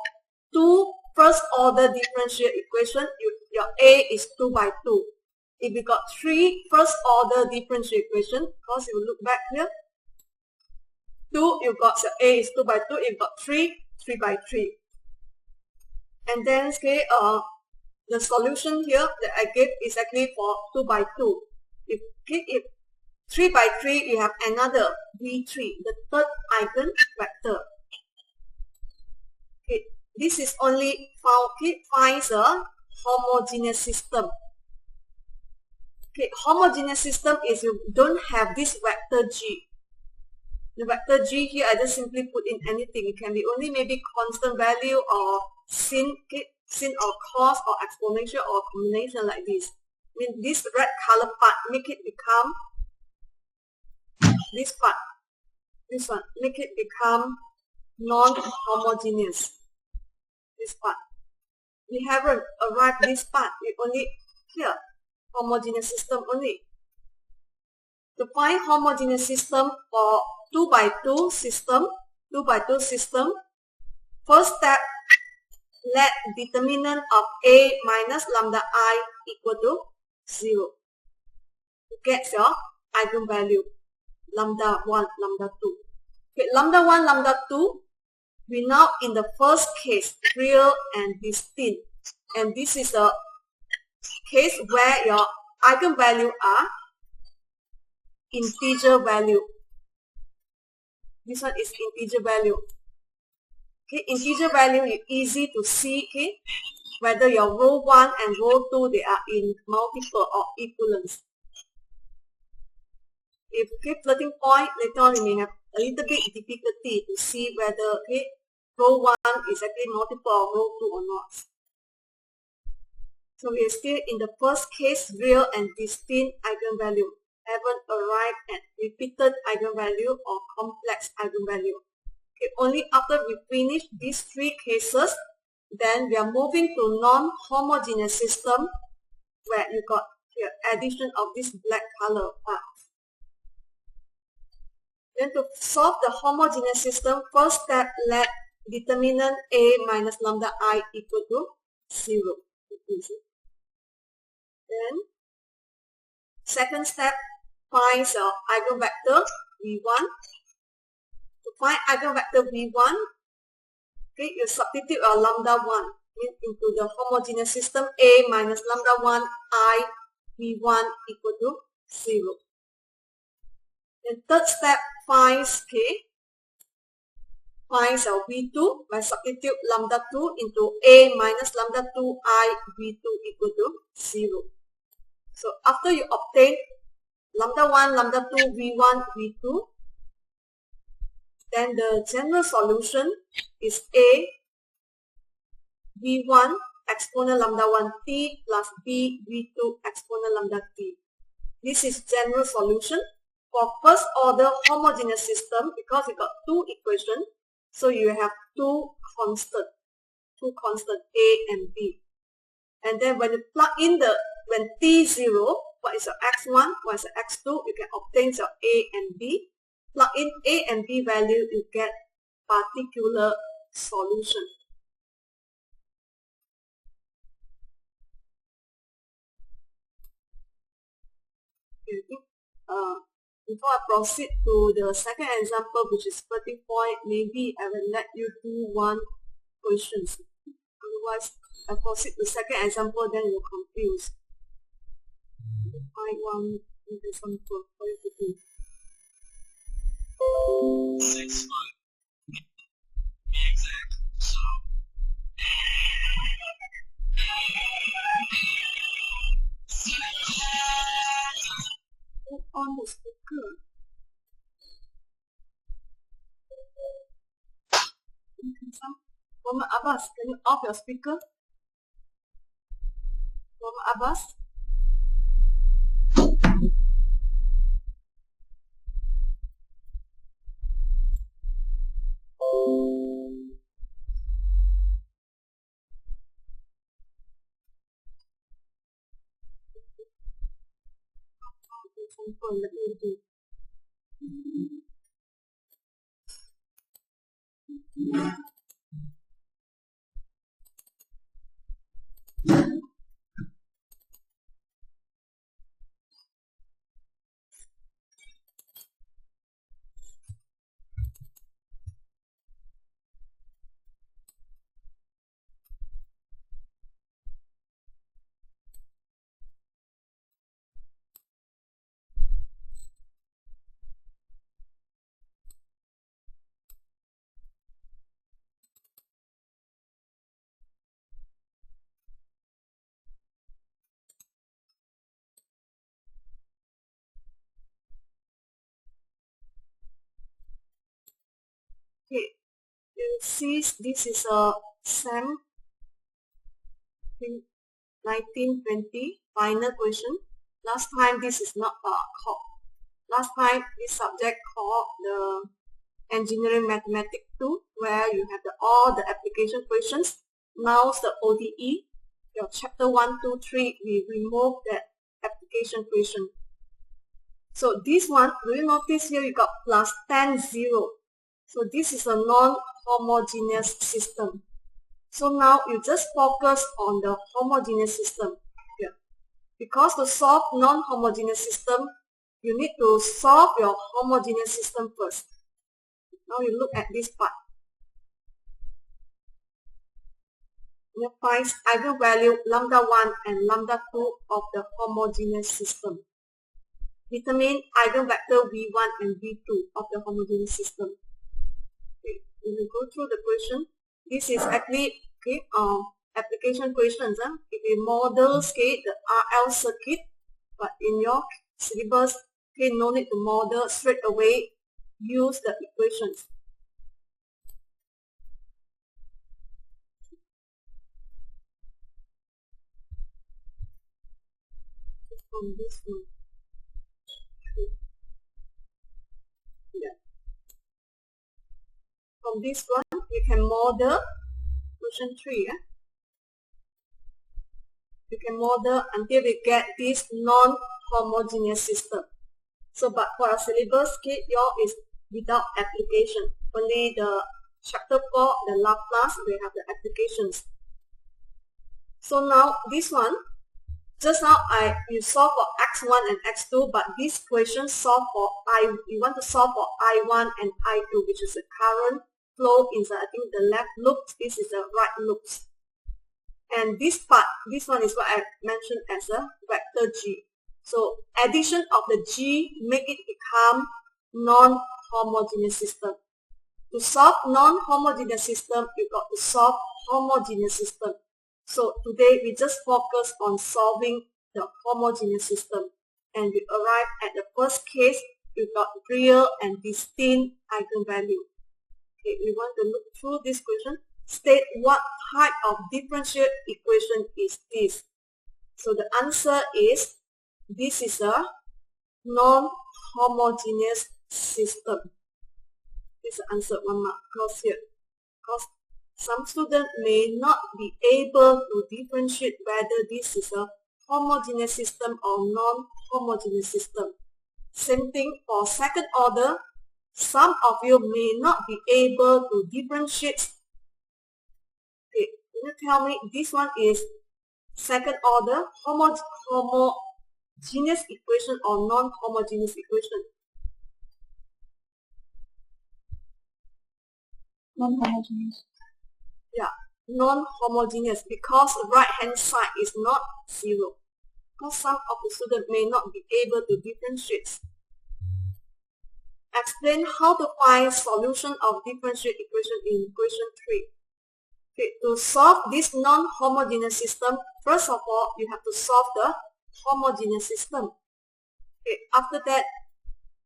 two first order differential equation, your A is 2 by 2. If you got three first order differential equation, because you look back here, 2, you got the A is 2 by 2, you got 3, 3 by 3. And then okay, the solution here that I gave is actually for 2 by 2. If 3 by 3, you have another V3, the third eigenvector. Okay, this is only found, finds a homogeneous system. Okay, homogeneous system is you don't have this vector G. The vector G here, I just simply put in anything. It can be only maybe constant value or sin, sin or cos or exponential or combination like this. I mean, this red color part, make it become this part. This one, make it become non-homogeneous. This part. We haven't arrived this part. We only here. Homogeneous system only. To find homogeneous system for 2 by 2 system, first step, let determinant of A minus lambda I equal to 0. To get your eigenvalue, lambda 1, lambda 2. Okay, lambda 1, lambda 2, we now in the first case, real and distinct. And this is a case where your eigenvalue are integer value. This one is integer value. Okay, integer value is easy to see, okay, whether your row 1 and row 2 they are in multiple or equivalence. If floating point, later on you may have a little bit difficulty to see whether row 1 is actually multiple of row 2 or not. So we are still in the first case, real and distinct eigenvalue. Haven't arrived at repeated eigenvalue or complex eigenvalue. Okay, only after we finish these three cases, then we are moving to non-homogeneous system where you got here addition of this black color part. Then to solve the homogeneous system, first step, let determinant A minus lambda I equal to 0. Then second step, find the eigenvector V1. To find eigenvector V1, okay, you substitute your lambda 1 into the homogeneous system A minus lambda 1 I V1 equal to 0. Then third step, finds our V2 by substitute lambda 2 into A minus lambda 2 I V2 equal to 0. So after you obtain lambda 1, lambda 2, V1, V2, then the general solution is A V1 exponent lambda 1 t plus B V2 exponent lambda t. This is general solution for first order homogeneous system because you got two equations. So you have two constant A and B. And then when you plug in when t0, what is your x1, what is your x2, you can obtain your A and B. Plug in A and B value, you get particular solution. Before I proceed to the second example, which is floating point, maybe I will let you do one question. Otherwise, I proceed to second example, then you're confused. Find one example for you to do. 6 foot. Be exact. So. Put on the speaker. Muhammad Abbas, can you off your speaker? Muhammad Abbas? example, let me do. Okay, you see this is a SAM 1920 final question. Last time this is not called. Last time this subject called the Engineering Mathematics 2, where you have all the application questions. Now the ODE, your chapter 1, 2, 3, we remove that application question. So this one, do you notice here you got plus 10, 0. So this is a non-homogeneous system. So now you just focus on the homogeneous system here. Because to solve non-homogeneous system, you need to solve your homogeneous system first. Now you look at this part. You find eigenvalue lambda 1 and lambda 2 of the homogeneous system. Determine eigenvector v1 and v2 of the homogeneous system. Okay, we will go through the question. This is actually application questions. If you model the RL circuit, but in your syllabus, no need to model straight away. Use the equations. From this one. Yeah. From this one, we can model question 3. We can model until we get this non-homogeneous system. So, but for our syllabus, your is without application. Only the chapter 4, the Laplace, we have the applications. So now this one, just now you solve for x1 and x2, but this question solve for you want to solve for I1 and I2, which is the current flow inside. I think the left loop, this is the right loops. And this part, this one is what I mentioned as a vector G. So addition of the G make it become non-homogeneous system. To solve non-homogeneous system, you got to solve homogeneous system. So today we just focus on solving the homogeneous system, and we arrive at the first case. You got real and distinct eigenvalue. Okay, we want to look through this question. State what type of differential equation is this. So the answer is this is a non-homogeneous system. This is the answer 1 mark because here. Because some students may not be able to differentiate whether this is a homogeneous system or non-homogeneous system. Same thing for second order. Some of you may not be able to differentiate. Okay, can you tell me this one is second order homogeneous equation or non-homogeneous equation? Non-homogeneous. Yeah, non-homogeneous because right hand side is not 0. Because some of the students may not be able to differentiate. Explain how to find solution of differential equation in question 3. Okay, to solve this non-homogeneous system, first of all, you have to solve the homogeneous system. Okay, after that,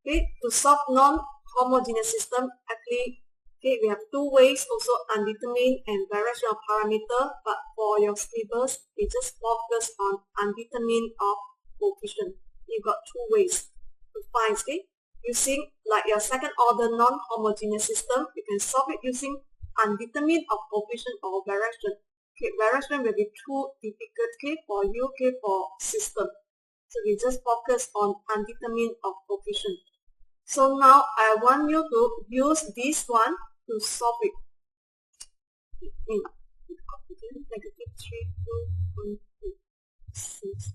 to solve non-homogeneous system, actually, we have 2 ways, also undetermined and variation of parameter, but for your syllabus, we just focus on undetermined of coefficient. You got 2 ways to find, using like your second order non-homogeneous system, you can solve it using undetermined of coefficient or variation. Okay, variation will be too difficult for you, for system. So we just focus on undetermined of coefficient. So now I want you to use this one to solve it. In negative 3.26.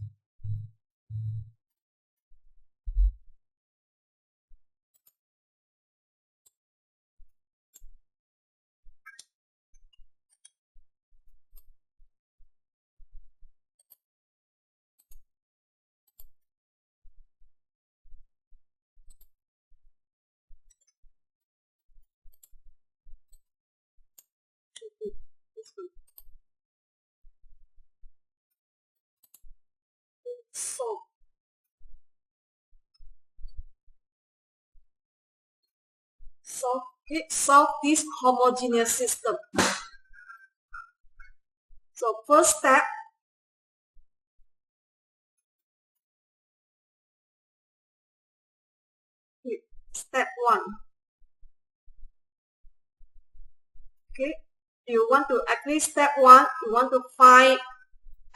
Solve this homogeneous system. So first step, step 1. Okay, you want to actually step 1, you want to find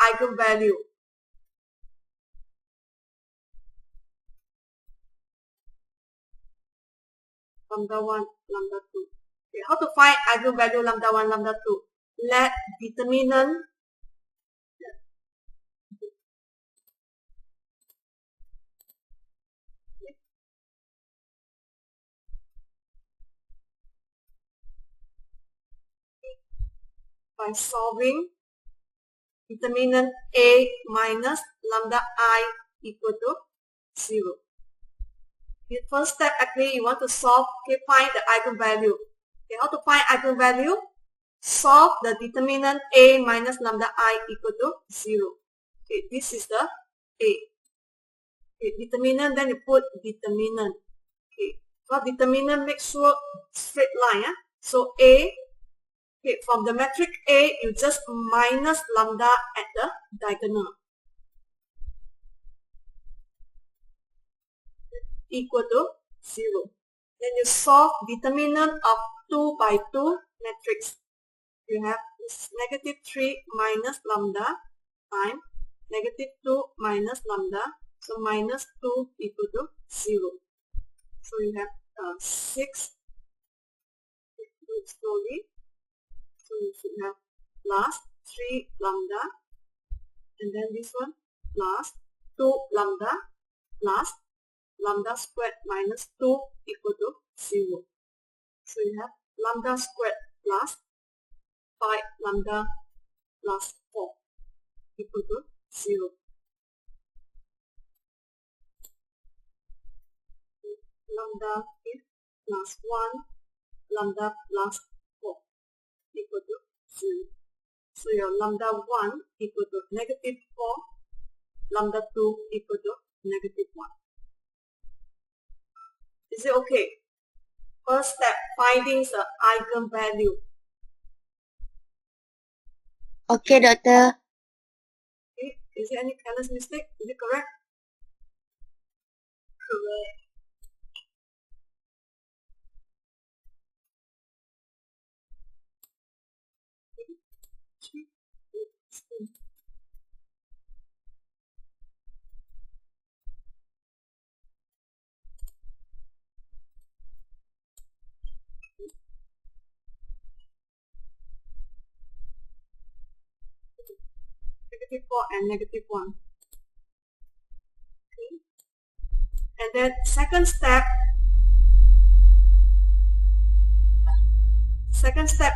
eigenvalue. Lambda 1, lambda 2. Okay, how to find eigenvalue lambda 1, lambda 2? Let determinant by solving determinant A minus lambda I equal to 0. The first step actually you want to solve, okay, find the eigenvalue. Okay, how to find eigenvalue? Solve the determinant A minus lambda I equal to 0. Okay, this is the A. Okay, determinant, then you put determinant. Okay, for determinant, make sure straight line. So A, okay, from the matrix A, you just minus lambda at the diagonal. Equal to 0. Then you solve determinant of 2 by 2 matrix. You have this negative 3 minus lambda times negative 2 minus lambda. So minus 2 equal to 0. So you have 6. Do it slowly. So you should have plus 3 lambda. And then this one plus 2 lambda plus lambda squared minus 2 equal to 0. So you have lambda squared plus 5 lambda plus 4 equal to 0. Lambda is plus 1, lambda plus 4 equal to 0. So your lambda 1 equal to negative 4, lambda 2 equal to negative 1. Is it okay? First step, finding the eigenvalue. Okay, doctor. Okay. Is there any careless mistake? Is it correct? Correct. Negative 4 and negative 1. Okay. And then second step,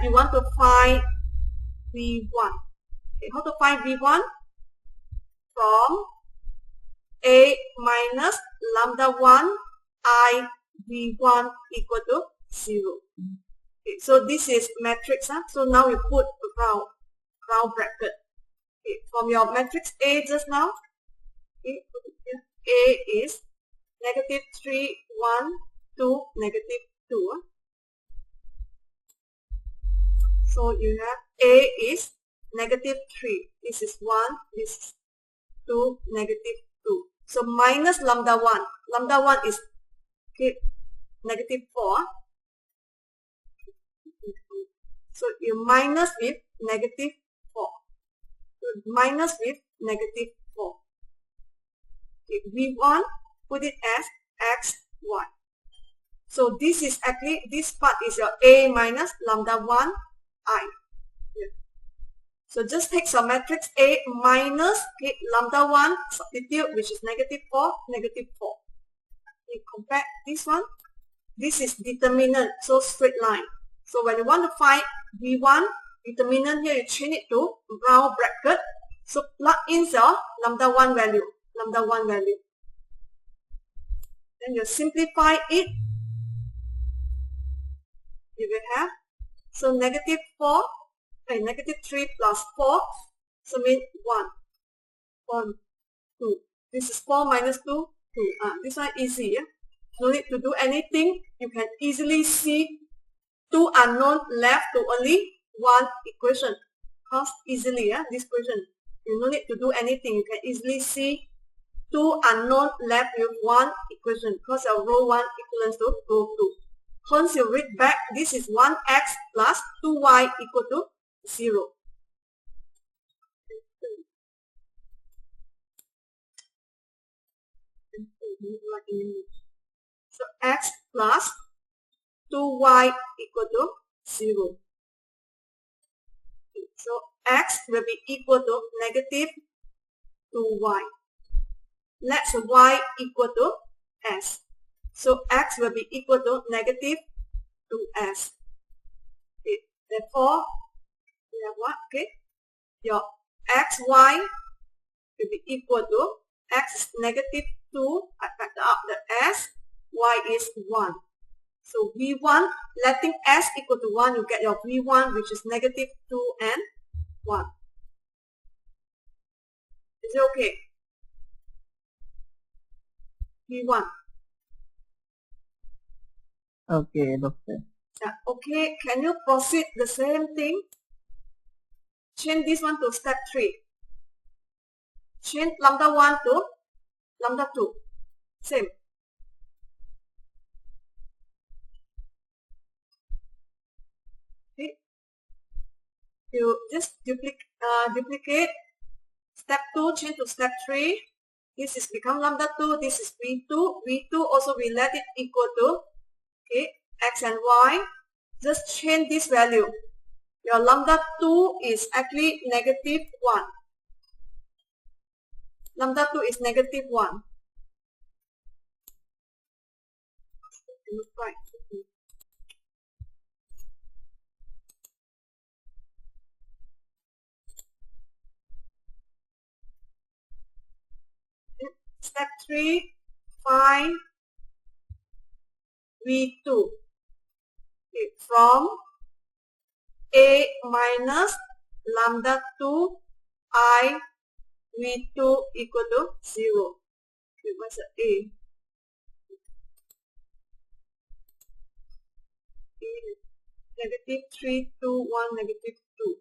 you want to find V1. Okay, how to find V1? From A minus lambda 1 I V1 equal to 0. Okay, so this is matrix. So now you put round bracket. Okay, from your matrix A just now, okay, put it here. A is negative 3, 1, 2, negative 2. So you have A is negative 3. This is 1, this is 2, negative 2. So minus lambda 1. Lambda 1 is, okay, negative 4. So you minus with negative 4. So minus with negative 4. Okay, V1, put it as xy. So this is actually, this part is your A minus lambda 1 I. Yeah. So just take some matrix A minus, okay, lambda 1, substitute, which is negative 4, negative 4. Okay, compare this one. This is determinant, so straight line. So when you want to find V1, determinant here, you change it to round bracket. So plug in your lambda 1 value, lambda 1 value. Then you simplify it. You will have, so negative 4, okay, negative 3 plus 4, so mean 1, 1, 2. This is 4 minus 2, 2. This one easy, yeah? No need to do anything. You can easily see two unknown left to only one equation. Cause easily, yeah, this question. You no need to do anything. You can easily see two unknown left with one equation. Because your row 1 equals to row 2. Once you read back, this is 1x plus 2y equal to 0. So x plus 2y equal to 0. So x will be equal to negative 2y. Let's y equal to s. So x will be equal to negative 2s. Okay. Therefore, we have what? Okay. Your xy will be equal to x is negative 2. I factor out the s. Y is 1. So v1, letting s equal to 1, you get your v1, which is negative 2 and 1. Is it okay? v1. Okay, doctor. Yeah, okay, can you proceed the same thing? Change this one to step 3. Change lambda 1 to lambda 2. Same. Okay. You just duplicate. Step 2, change to step 3. This is become lambda 2. This is v2. V2 also we let it equal to, okay, x and y. Just change this value. Your lambda 2 is actually negative 1. Lambda 2 is negative 1. Right. Step 3, find V2. Okay, from A minus lambda 2 I V2 equal to 0. Okay, what's the A? Negative 3, 2, 1, negative 2.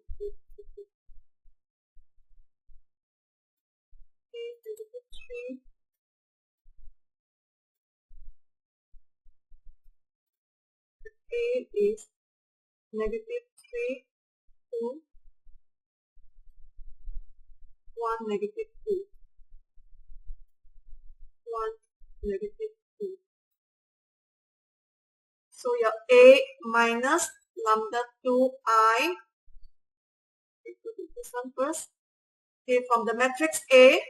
Okay, negative 3. A is negative 3, 2, 1, negative 2. 1, negative 2. So your A minus lambda 2I, this one first. Okay, from the matrix A,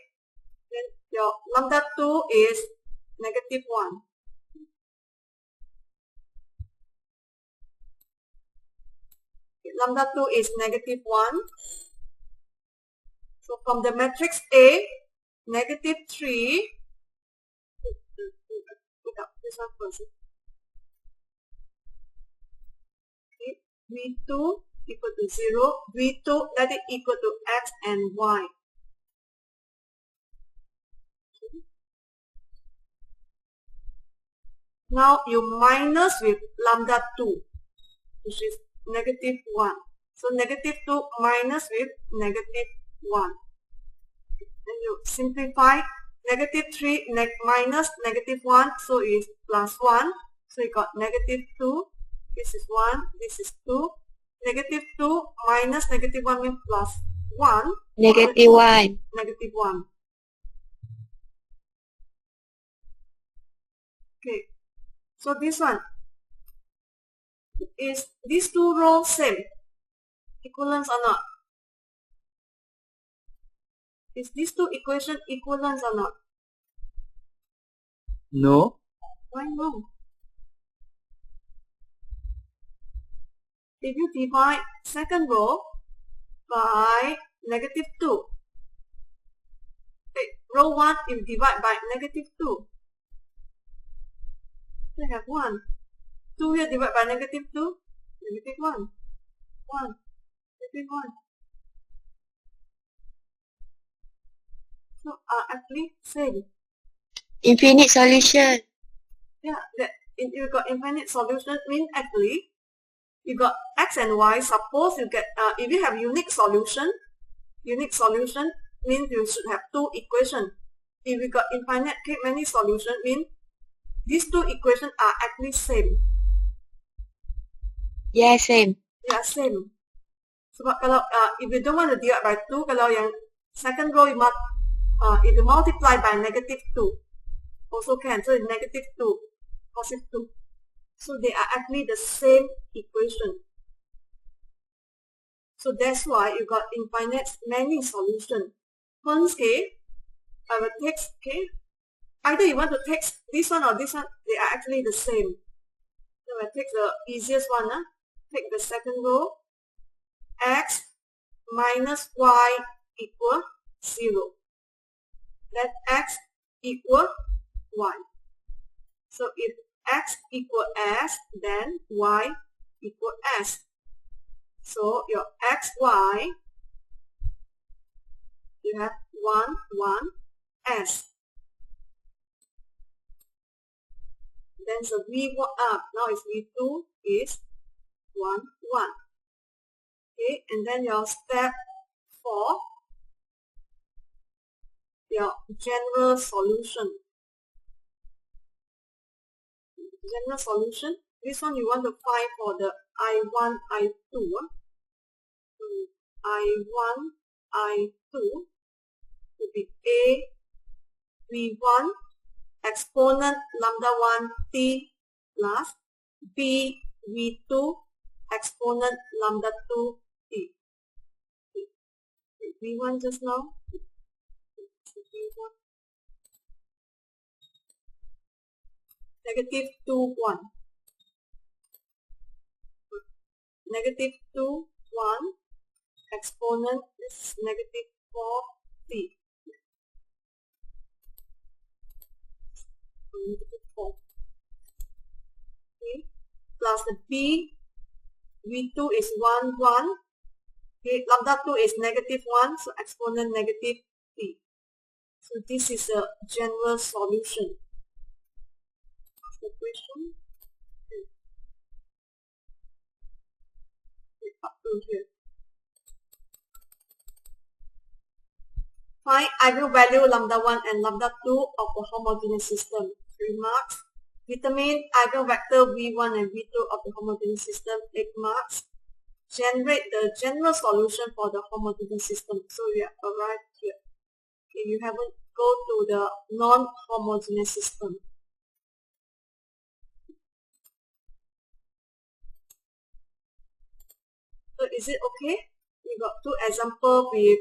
then your lambda 2 is negative 1. Okay, lambda 2 is negative 1. So from the matrix A, negative 3, put up this one first. Okay, V2 equal to 0. V2, let it equal to x and y. Okay. Now you minus with lambda 2, which is negative 1. So negative 2 minus with negative 1. And you simplify negative 3 minus negative 1, so is plus 1. So you got negative 2. This is 1. This is 2. Negative 2 minus negative 1 means plus 1. Negative 1. Negative 1. Okay, so this one is these two rows same, equivalent or not? Is these two equation equivalent or not? No. Why no? If you divide second row by negative 2, okay, row 1 if divide by negative 2, we have 1. 2 here divided by negative 2, negative 1. 1, negative 1. So actually same. Infinite solution. Yeah, that you got infinite solution mean actually you got x and y. Suppose you get if you have unique solution means you should have two equations. If you got infinite many solution means these two equations are actually same. Yeah, same. Yeah, same. Sebab kalau if you don't want to divide by 2, kalau yang second row you if you multiply by negative 2 also can. So negative 2, positive 2. So they are actually the same equation. So that's why you got infinite many solutions. Hence, okay, I will take, okay, either you want to take this one or this one, they are actually the same. So I take the easiest one, take the second row, x minus y equal 0. Then x equal y. So if x equal s, then y equal s. So your xy, you have 1, 1, s. Then the v1 now is v2 is 1, 1. Okay, and then your step 4, your general solution. General solution. This one you want to find for the I1, I2. I1, I2 will be A V1 exponent lambda 1 t plus B V2 exponent lambda 2 t. V1 just now. V1. Negative 2, 1. Negative 2, 1. Exponent is negative 4t. Negative 4. Okay. Plus the B, V2 is 1, 1. Okay. Lambda 2 is negative 1, so exponent negative t. So this is a general solution. The question up to here. Find eigenvalue lambda 1 and lambda 2 of a homogeneous system. Remarks. Determine eigenvector v1 and v2 of the homogeneous system. 8 marks. Generate the general solution for the homogeneous system. So we have arrived here. Okay, you haven't go to the non-homogeneous system. So is it okay? We got two examples with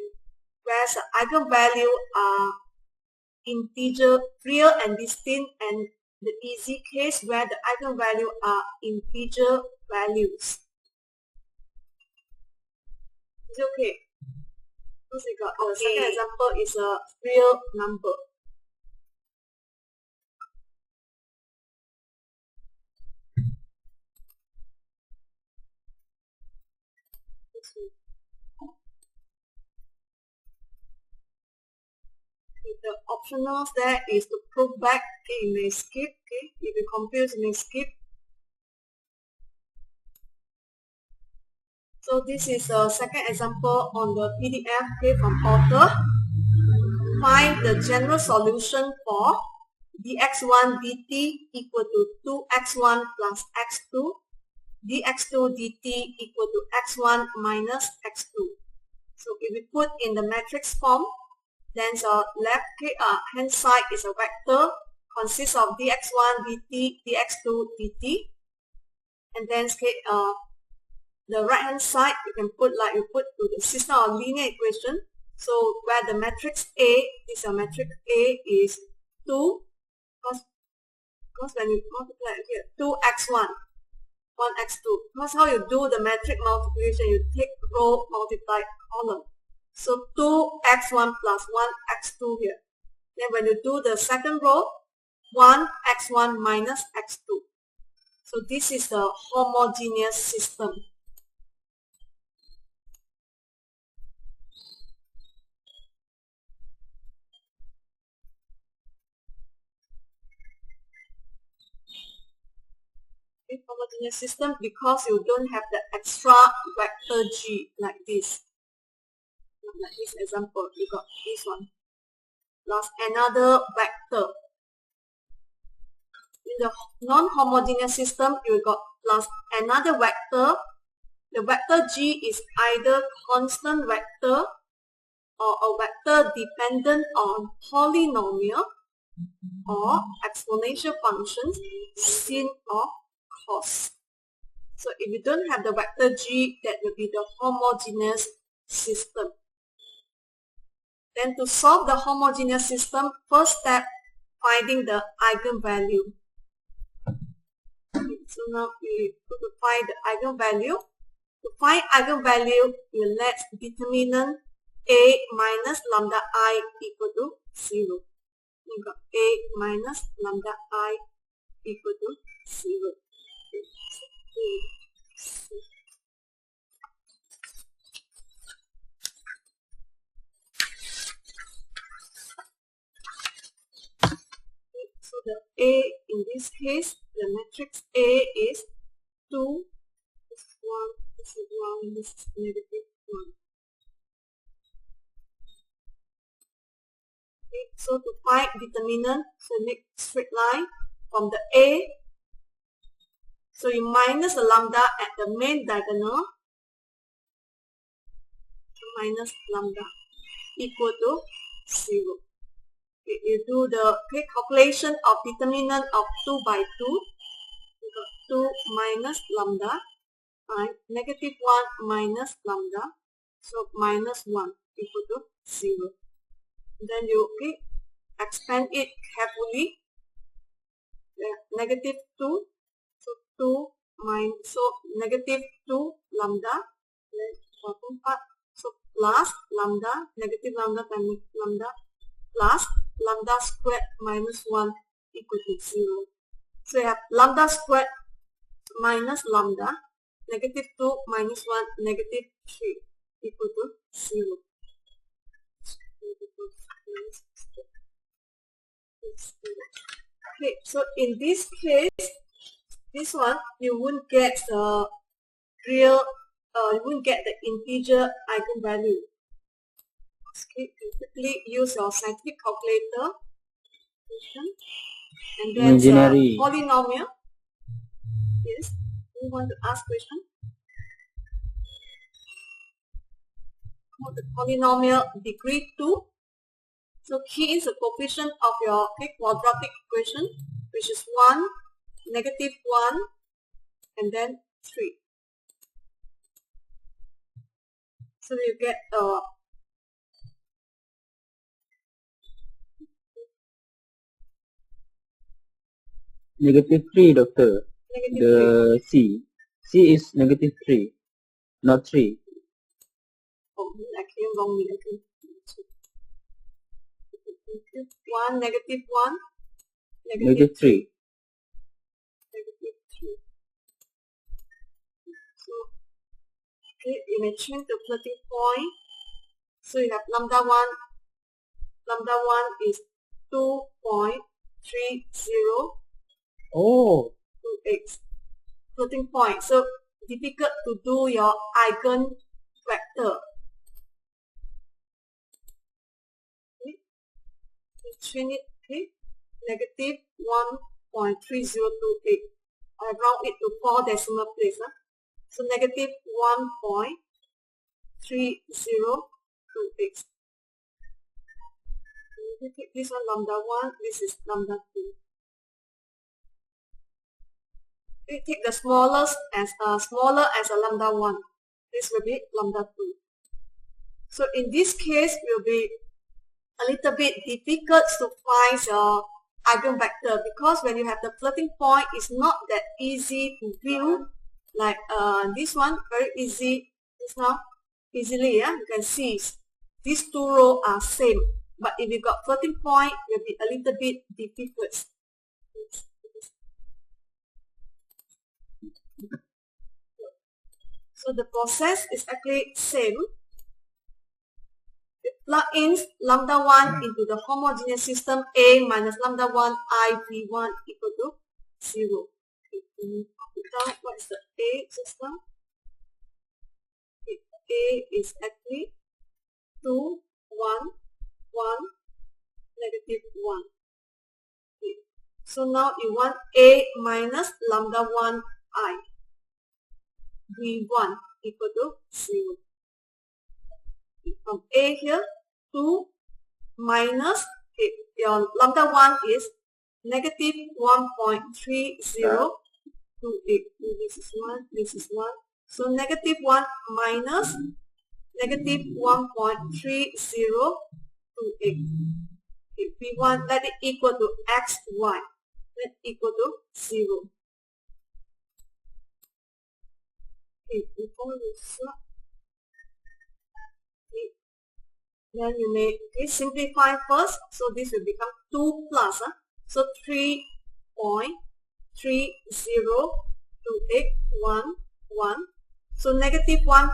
where the eigenvalue are integer, real and distinct, and the easy case where the eigenvalue are integer values. Is it okay? First we got the second example is a real number. The optionals there is to prove back. Okay, you may skip. Okay, if you're confused, you may skip. So this is a second example on the PDF, okay, from author. Find the general solution for dx1 dt equal to 2x1 plus x2, dx2 dt equal to x1 minus x2. So if we put in the matrix form, then the left hand side is a vector consists of dx1 dt, dx2 dt, and then the right hand side you can put like you put to the system of linear equation. So where the matrix A, this matrix A is 2, because when you multiply here 2x1, 1x2, because how you do the matrix multiplication, you take row multiply column. So 2x1 plus 1x2 here. Then when you do the second row, 1x1 minus x2. So this is the homogeneous system. Homogeneous system because you don't have the extra vector G like this. Like this example, you got this one plus another vector. In the non-homogeneous system, you got plus another vector. The vector G is either constant vector or a vector dependent on polynomial or exponential functions, sin or cos. So if you don't have the vector G, that will be the homogeneous system. Then to solve the homogeneous system, first step, finding the eigenvalue. So now we go to find the eigenvalue. To find eigenvalue, you let determinant A minus lambda I equal to 0. You got A minus lambda I equal to 0. So the A in this case, the matrix A is 2, this is 1, this is 1, this is negative 1. Okay, so to find determinant, so make straight line from the A. So you minus the lambda at the main diagonal, minus lambda equal to 0. Okay, you do the calculation of determinant of 2 by 2. You got 2 minus lambda and negative 1 minus lambda. So minus 1 equal to 0. Then you expand it carefully. Negative 2. So 2 minus, so negative 2 lambda, then bottom part, so plus lambda, negative lambda times lambda, plus lambda squared minus 1 equal to 0. So you have lambda squared minus lambda, negative 2 minus 1, negative 3 equal to 0. Okay, so in this case, this one you won't get the real, you won't get the integer eigenvalue. Okay, you quickly use your scientific calculator, and then Imaginary. Polynomial. Yes, you want to ask question? The polynomial degree 2. So key is the coefficient of your quadratic equation, which is 1, negative 1, and then 3. So you get negative 3, doctor. negative The 3. C is negative 3, not 3. Oh, I came wrongly. Okay. 1, negative 1, Negative 3. negative 3. So, okay, you may change the floating point. So you have lambda 1 is 2.3028. Oh, Floating point. So difficult to do your eigen vector. Okay. So change it, okay, negative 1.3028. I round it to 4 decimal place. So negative 1.3028. This one lambda 1, this is lambda 2. we take the smallest as smaller as a lambda 1. This will be lambda 2. So in this case, it will be a little bit difficult to find your eigenvector, because when you have the floating point, it's not that easy to view. Like this one, very easy. Just now, easily, you can see these two rows are same. But if you got floating point, it will be a little bit difficult. So the process is actually same. We plug in lambda 1 into the homogeneous system A minus lambda 1 I V1 equal to 0. What is the A system? A is actually 2, 1, 1, negative 1. Okay. So now you want A minus lambda 1 I V1 equal to 0. From A here, 2 minus, your lambda 1 is negative 1.3028. This is 1, this is 1. So negative 1 minus negative 1.3028. If we want, let it equal to xy. Let equal to 0. Okay, before we swap, then you may simplify first. So this will become 2 plus. So 3.302811. So negative 1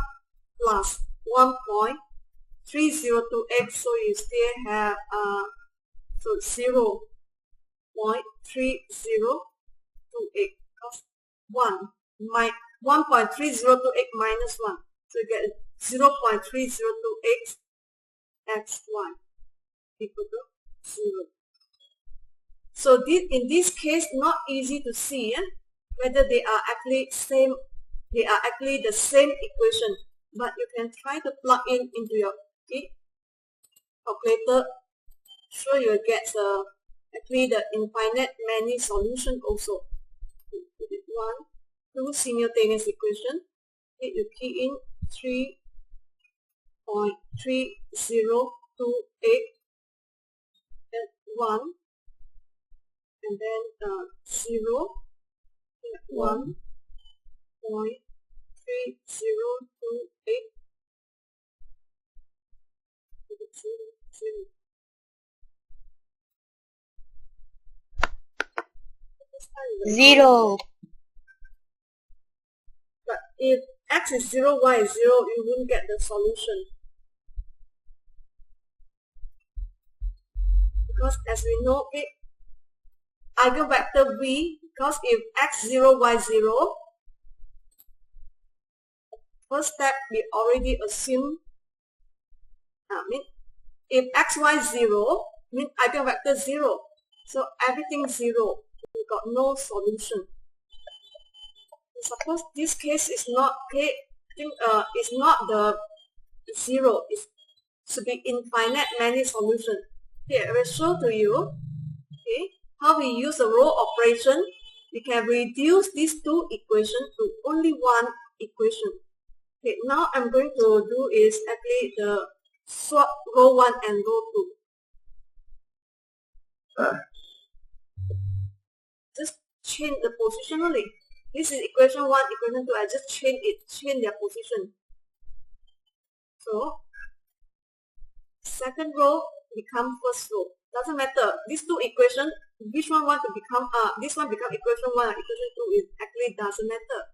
plus 1.3028. So you still have so 0.3028 because 1.3028 minus 1. So you get 0.3028 xy equal to 0. So in this case, not easy to see whether they are actually same. They are actually the same equation, but you can try to plug in into your calculator. So you will get actually the infinite many solution also. 1, 2 simultaneous equation. Okay, you key in 3.3028 and 1, and then 0, 1.3028. 0. But if x is 0, y is 0, you won't get the solution. Because as we know, eigenvector v, because if x 0, y 0, first step we already assume, if x, y 0, means eigenvector 0. So everything 0. We got no solution. Suppose this case is not it's not the 0. It should be infinite many solution. Here I will show to you how we use the row operation. We can reduce these two equations to only one equation. Okay, now I'm going to do is actually the swap row 1 and row 2. Just change the position only. This is equation 1, equation 2. I just change their position. So second row become first row. Doesn't matter. These two equations, which one want to become this one become equation 1 and equation 2, it actually doesn't matter.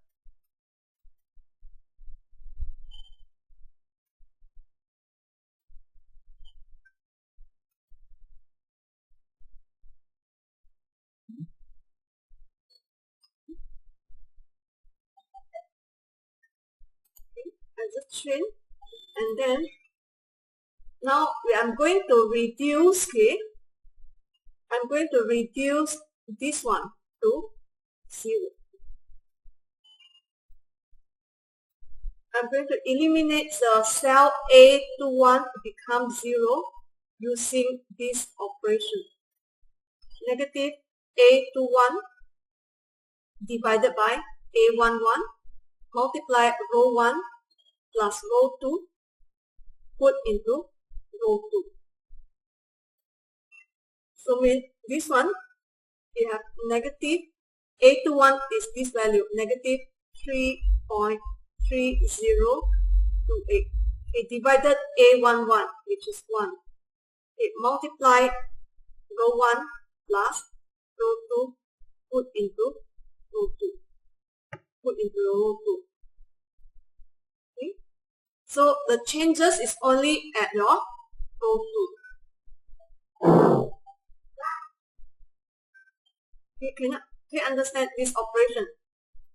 I just change, and then now I'm going to reduce. I'm going to reduce this one to 0. I'm going to eliminate the cell A21 to become 0 using this operation. Negative A21 divided by A11, multiply row 1 plus row 2, put into row 2. So with this one, we have negative A21 is this value, negative 3.3028. It divided A11, which is 1. It multiply row 1 plus row 2, put into row 2. Put into row 2. Okay? So the changes is only at your row 2. Okay, can you understand this operation?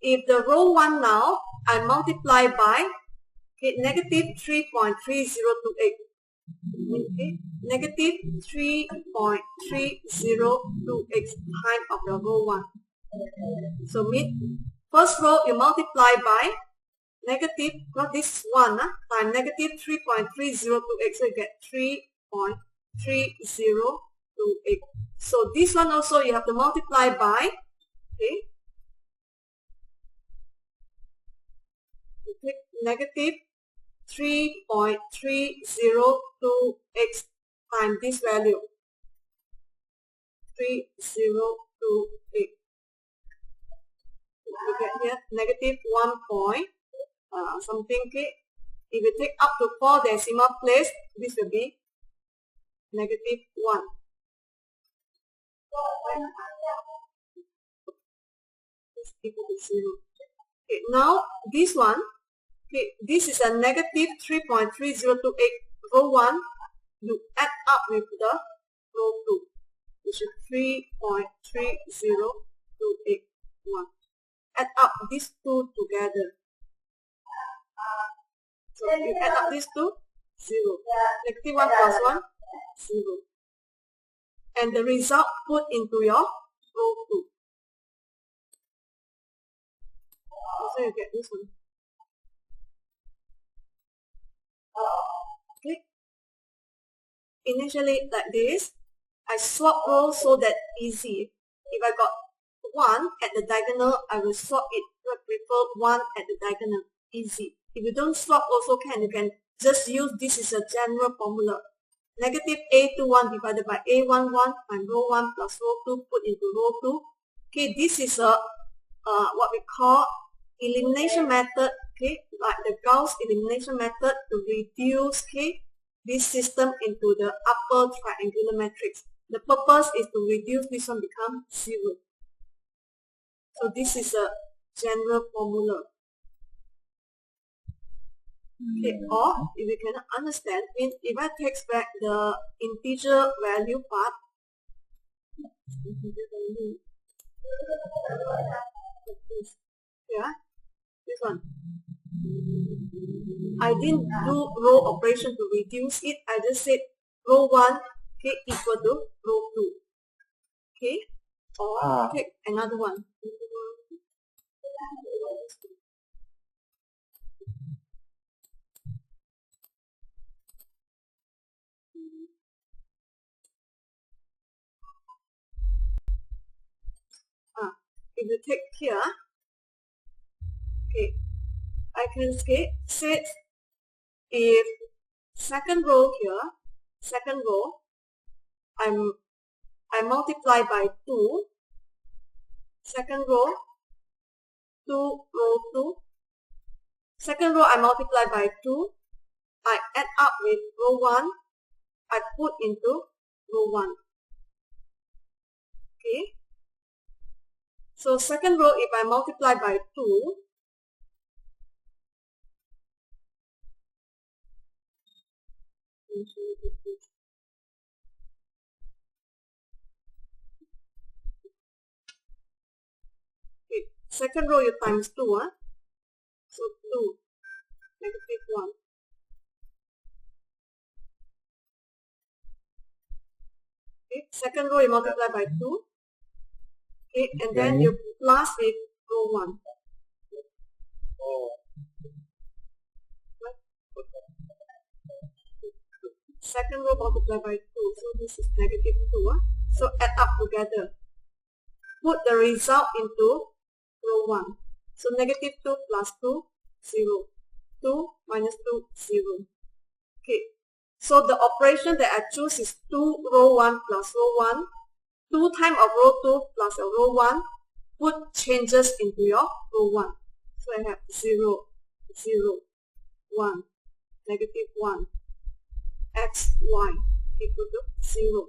If the row 1 now, I multiply by negative 3.3028. Okay, negative 3.3028 times of the row 1. So first row you multiply by negative, not this 1, times negative 3.3028, so you get 3.3028. So this one also you have to multiply by, okay, you take negative 3.302x times this value, 3028. You get here negative 1 something, okay. If you take up to 4 decimal place, this will be negative 1. This equal to 0. Okay, now this one, okay, this is a negative 3.3028 row 1. You add up with the row 2, which is 3.30281. Add up these two together. So you add up these two, 0. Negative 1 plus 1, 0. And the result put into your row 2. So you get this one. Okay. Initially like this, I swap rows so that easy. If I got 1 at the diagonal, I will swap it. I prefer 1 at the diagonal. Easy. If you don't swap also can, you can just use this is a general formula. Negative A21 divided by A11 and row 1 plus row 2 put into row 2. Okay, this is a what we call elimination method. Okay, like the Gauss elimination method to reduce, okay, this system into the upper triangular matrix. The purpose is to reduce this one become 0. So this is a general formula. Okay, or if you cannot understand, if I take back the integer value part, yeah, this one. I didn't do row operation to reduce it. I just said row 1, okay, equal to row 2. Okay, or take another one. If you take here, okay, I can say if second row here, second row, I multiply by 2, second row, 2, row 2, second row I multiply by 2, I add up with row 1, I put into row 1. Okay. So second row, if I multiply by 2, okay, second row you times 2, so 2, negative 1. Okay, second row you multiply by 2. Okay, and then you plus with row 1. Second row multiply by 2, so this is negative 2. So add up together. Put the result into 1. So negative 2 plus 2, 0. 2 minus 2, 0. Okay. So the operation that I choose is 2 row 1 plus row 1. 2 times of row 2 plus a row 1. Put changes into your row 1. So I have 0, 0, 1, negative 1, x, y equal to 0.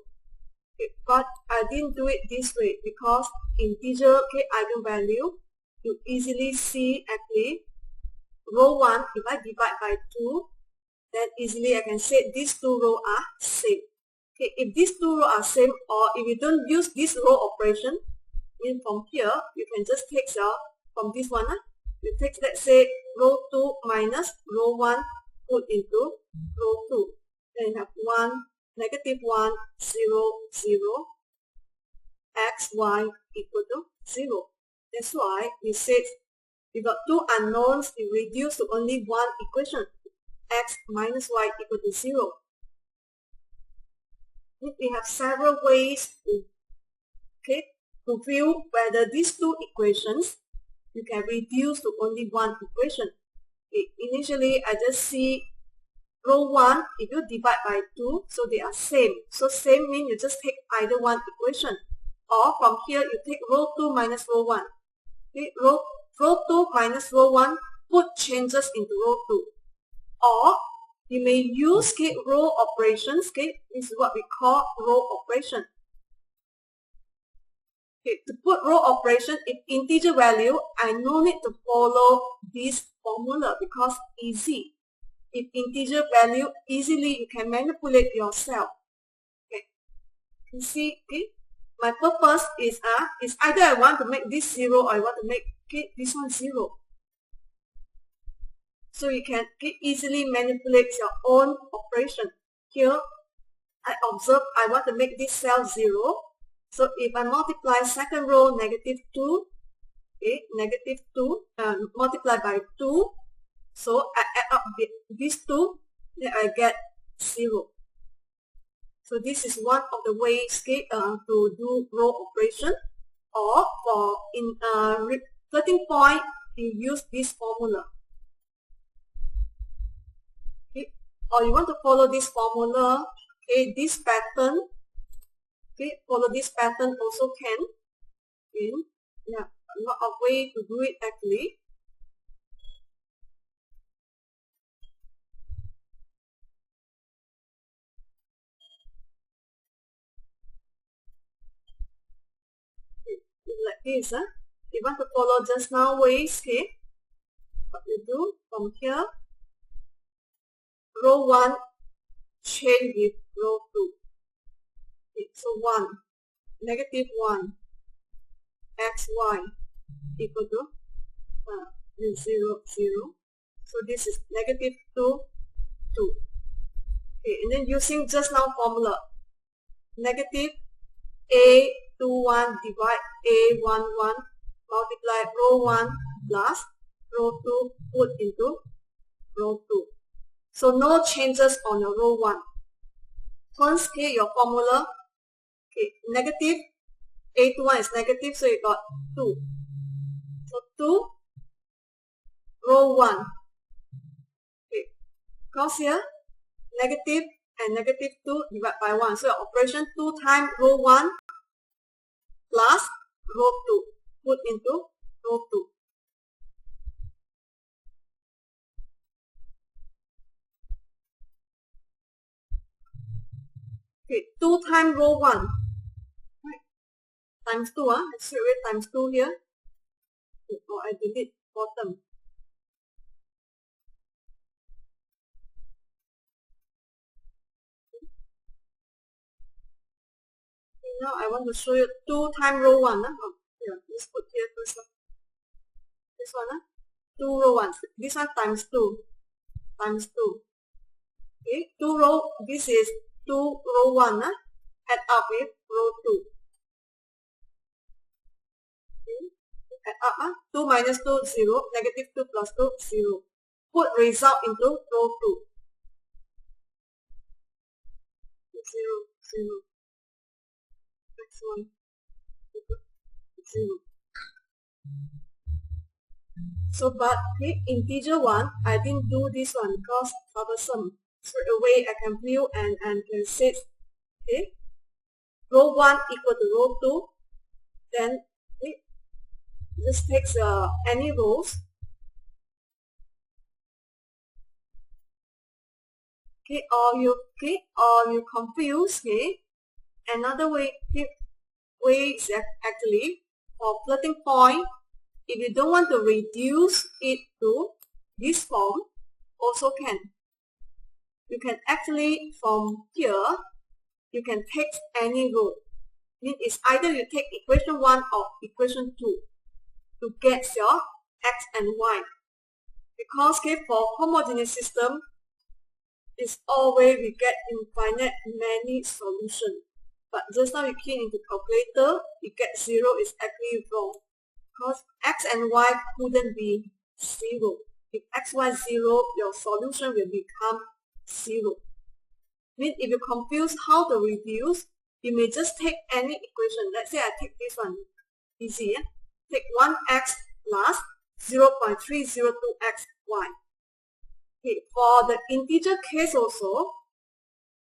Okay, but I didn't do it this way because integer eigenvalue, you easily see actually row 1, if I divide by 2, then easily I can say these two rows are same. Okay, if these two rows are same, or if you don't use this row operation, then from here you can just take from this one, you take, let's say, row 2 minus row 1 put into row 2. Then you have 1, negative 1, 0, 0, x, y equal to 0. That's why we said we got two unknowns, we reduce to only one equation, x minus y equal to 0. We have several ways to view whether these two equations you can reduce to only one equation. Okay, initially, I just see row 1, if you divide by 2, so they are same. So same means you just take either one equation. Or from here, you take row 2 minus row 1. Okay, row 2 minus row 1, put changes into row 2. Or you may use row operations. This is what we call row operation. Okay, to put row operation, if integer value, I no need to follow this formula because easy. If integer value, easily you can manipulate yourself. Okay, you see, my purpose is either I want to make this 0 or I want to make this one 0. So you can easily manipulate your own operation. Here, I observe I want to make this cell 0. So if I multiply second row negative 2, negative 2, multiply by 2. So I add up these two, then I get 0. So this is one of the ways to do row operation. Or for floating point, you use this formula. Okay. Or you want to follow this formula, this pattern. Follow this pattern also can. Yeah, a lot of way to do it actually. 'This. You want to follow just now ways, what you do from here, row 1 change with row 2. So 1, negative 1, x, y equal to 0, 0. So this is negative 2, 2. And then using just now formula, negative a 2, 1 divide a 1, 1 multiply row 1 plus row 2 put into row 2. So no changes on your row 1. Once your formula, negative a to 1 is negative, so you got 2. So 2 row 1. Because here negative and negative 2 divided by 1. So operation 2 times row 1 plus row 2 put into row 2. Okay, 2 times row 1. Right. Times 2, let's see times 2 here. Or I delete bottom. Now I want to show you 2 times row 1. Here, let's put here first. This one, 2 row 1. This one times 2. Times 2. Okay, 2 row, this is 2 row 1. Add up with row 2. Okay, add up. 2 minus 2, 0. Negative 2 plus 2, 0. Put result into row 2. 0, 0. Next one. 0. So, but okay, integer one, I didn't do this one because troublesome. Straight away I can view and can say, okay, row 1 equal to row 2, then okay, this takes any rows. Okay, or you confuse, okay, another way is actually for floating point. If you don't want to reduce it to this form, also can. You can actually, from here, you can take any row. It's either you take equation 1 or equation 2 to get your x and y. Because okay, for homogeneous system, it's always we get infinite many solutions. But just now you key into calculator, you get 0 is actually wrong. Because x and y couldn't be 0. If x, y 0, your solution will become 0. If you confuse how to reduce, you may just take any equation. Let's say I take this one. Easy, yeah? Take 1x plus 0.302xy. Okay, for the integer case also,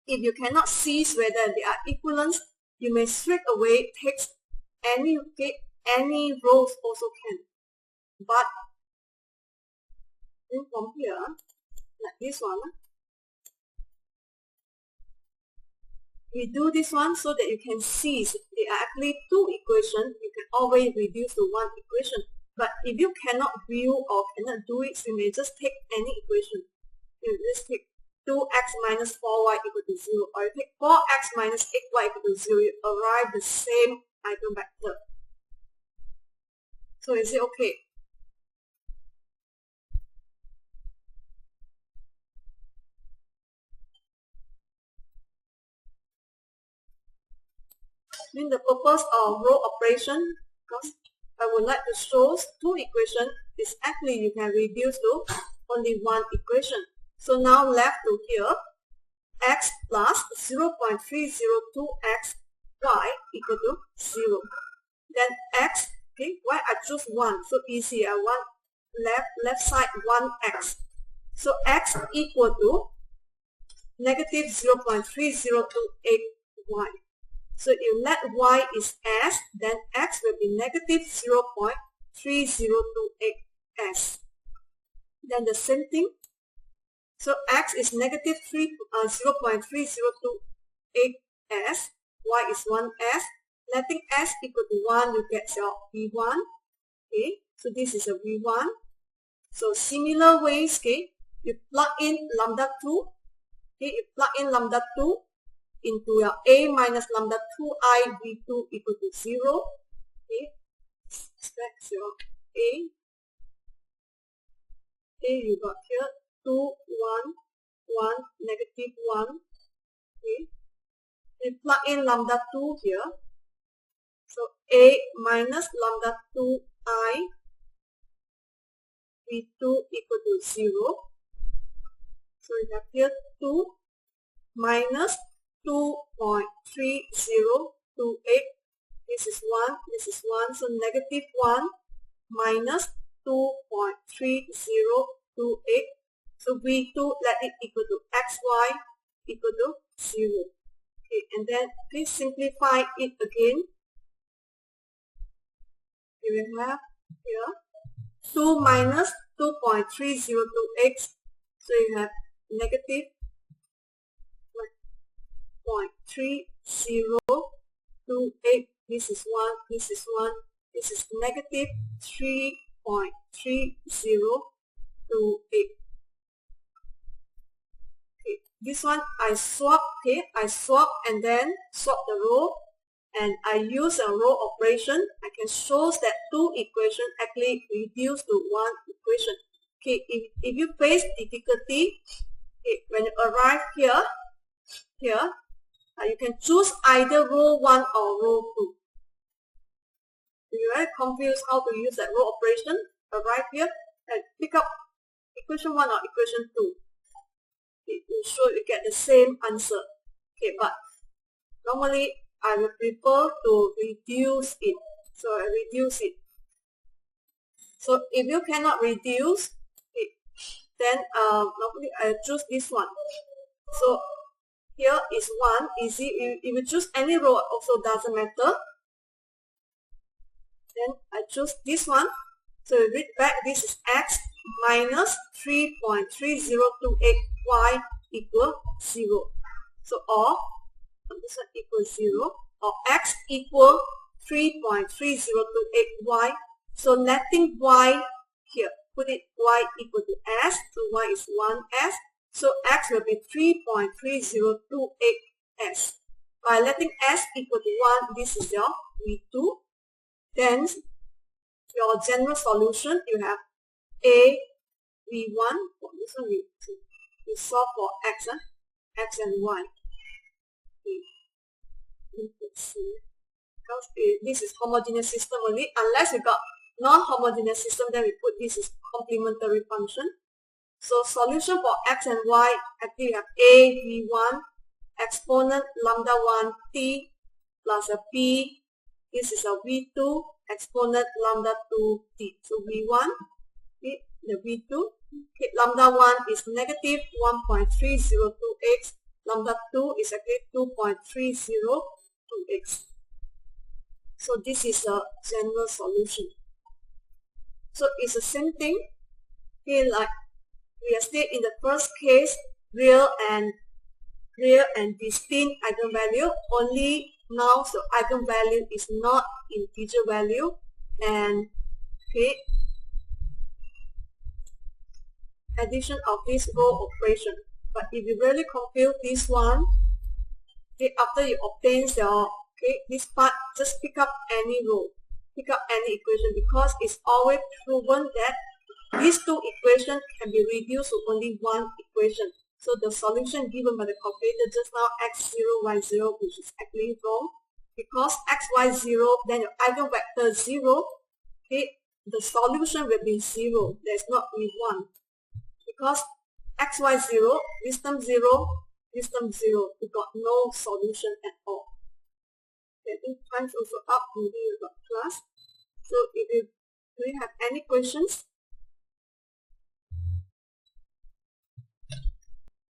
if you cannot see whether they are equivalent, you may straight away take any rows also can. But from here, like this one, we do this one so that you can see there are actually two equations. You can always reduce to one equation. But if you cannot view or cannot do it, you may just take any equation. You just take 2x minus 4y equal to 0, or you take 4x minus 8y equal to 0. You arrive the same eigenvector. So is it okay? In the purpose of row operation, because I would like to show two equations, is actually you can reduce to only one equation. So now left to here, x plus 0.302x y equal to 0. Then x, okay, why I choose 1? So easy, I want left side 1x. So x equal to negative 0.3028y. So if let y is s, then x will be negative 0.3028s. Then the same thing. So x is negative 0.3028s, y is 1s. Letting s equal to 1, you get your v1. Okay, so this is a v1. So similar ways, okay, you plug in lambda 2. Okay, you plug in lambda 2 into your a minus lambda 2i v2 equal to 0. Okay, that's your a. Okay, you got here 2, 1, 1, negative 1. Okay, you plug in lambda 2 here. So a minus lambda 2i v2 equal to 0. So we have here 2 minus 2.3028. This is 1, this is 1. So negative 1 minus 2.3028. So v2, let it equal to xy equal to 0. Okay, and then please simplify it again. We will have here 2 minus 2.3028. So you have negative 0.3028. This is 1, this is 1, this is negative 3.3028. Okay, this one I swap, okay, I swap and then swap the row, and I use a row operation. I can show that two equations actually reduce to one equation. Okay, if you face difficulty, okay, when you arrive here, you can choose either row 1 or row 2. If you're very confused how to use that row operation, arrive here and pick up equation 1 or equation 2. It will show you get the same answer. Okay, but normally I would prefer to reduce it. So I reduce it. So if you cannot reduce it, then normally I choose this one. So here is 1, easy. If you choose any row also doesn't matter. Then I choose this one. So we read back, this is x minus 3.3028y equal 0. So or this one equals 0, or x equal 3.3028y. So letting y here, put it y equal to s, so y is 1s. So x will be 3.3028s. By letting s equal to 1, this is your V2. Then your general solution, you have a V1, for this one V2. We solve for x, x and y. Because this is homogeneous system only. Unless we got non-homogeneous system, then we put this as complementary function. So solution for x and y, actually we have a v1 exponent lambda 1 t plus a p. This is a v2 exponent lambda 2 t. So v1, okay, the v2, okay, lambda 1 is negative 1.3028x. Lambda 2 is actually 2.302x. So this is a general solution. So it's the same thing. Okay, like we have stated in the first case, real and distinct eigenvalue. Only now, so eigenvalue is not integer value, and okay, addition of this row operation. But if you really compute this one, okay, after you obtain your this part, just pick up any row, pick up any equation, because it's always proven that these two equations can be reduced to only one equation. So the solution given by the calculator just now, x0, y0, which is actually wrong, because x, y0, then your eigenvector 0, okay, the solution will be 0. There's not only 1. Because x, y0, wisdom 0, wisdom 0, we got no solution at all. I think time's also up, maybe we got class. So if you have any questions,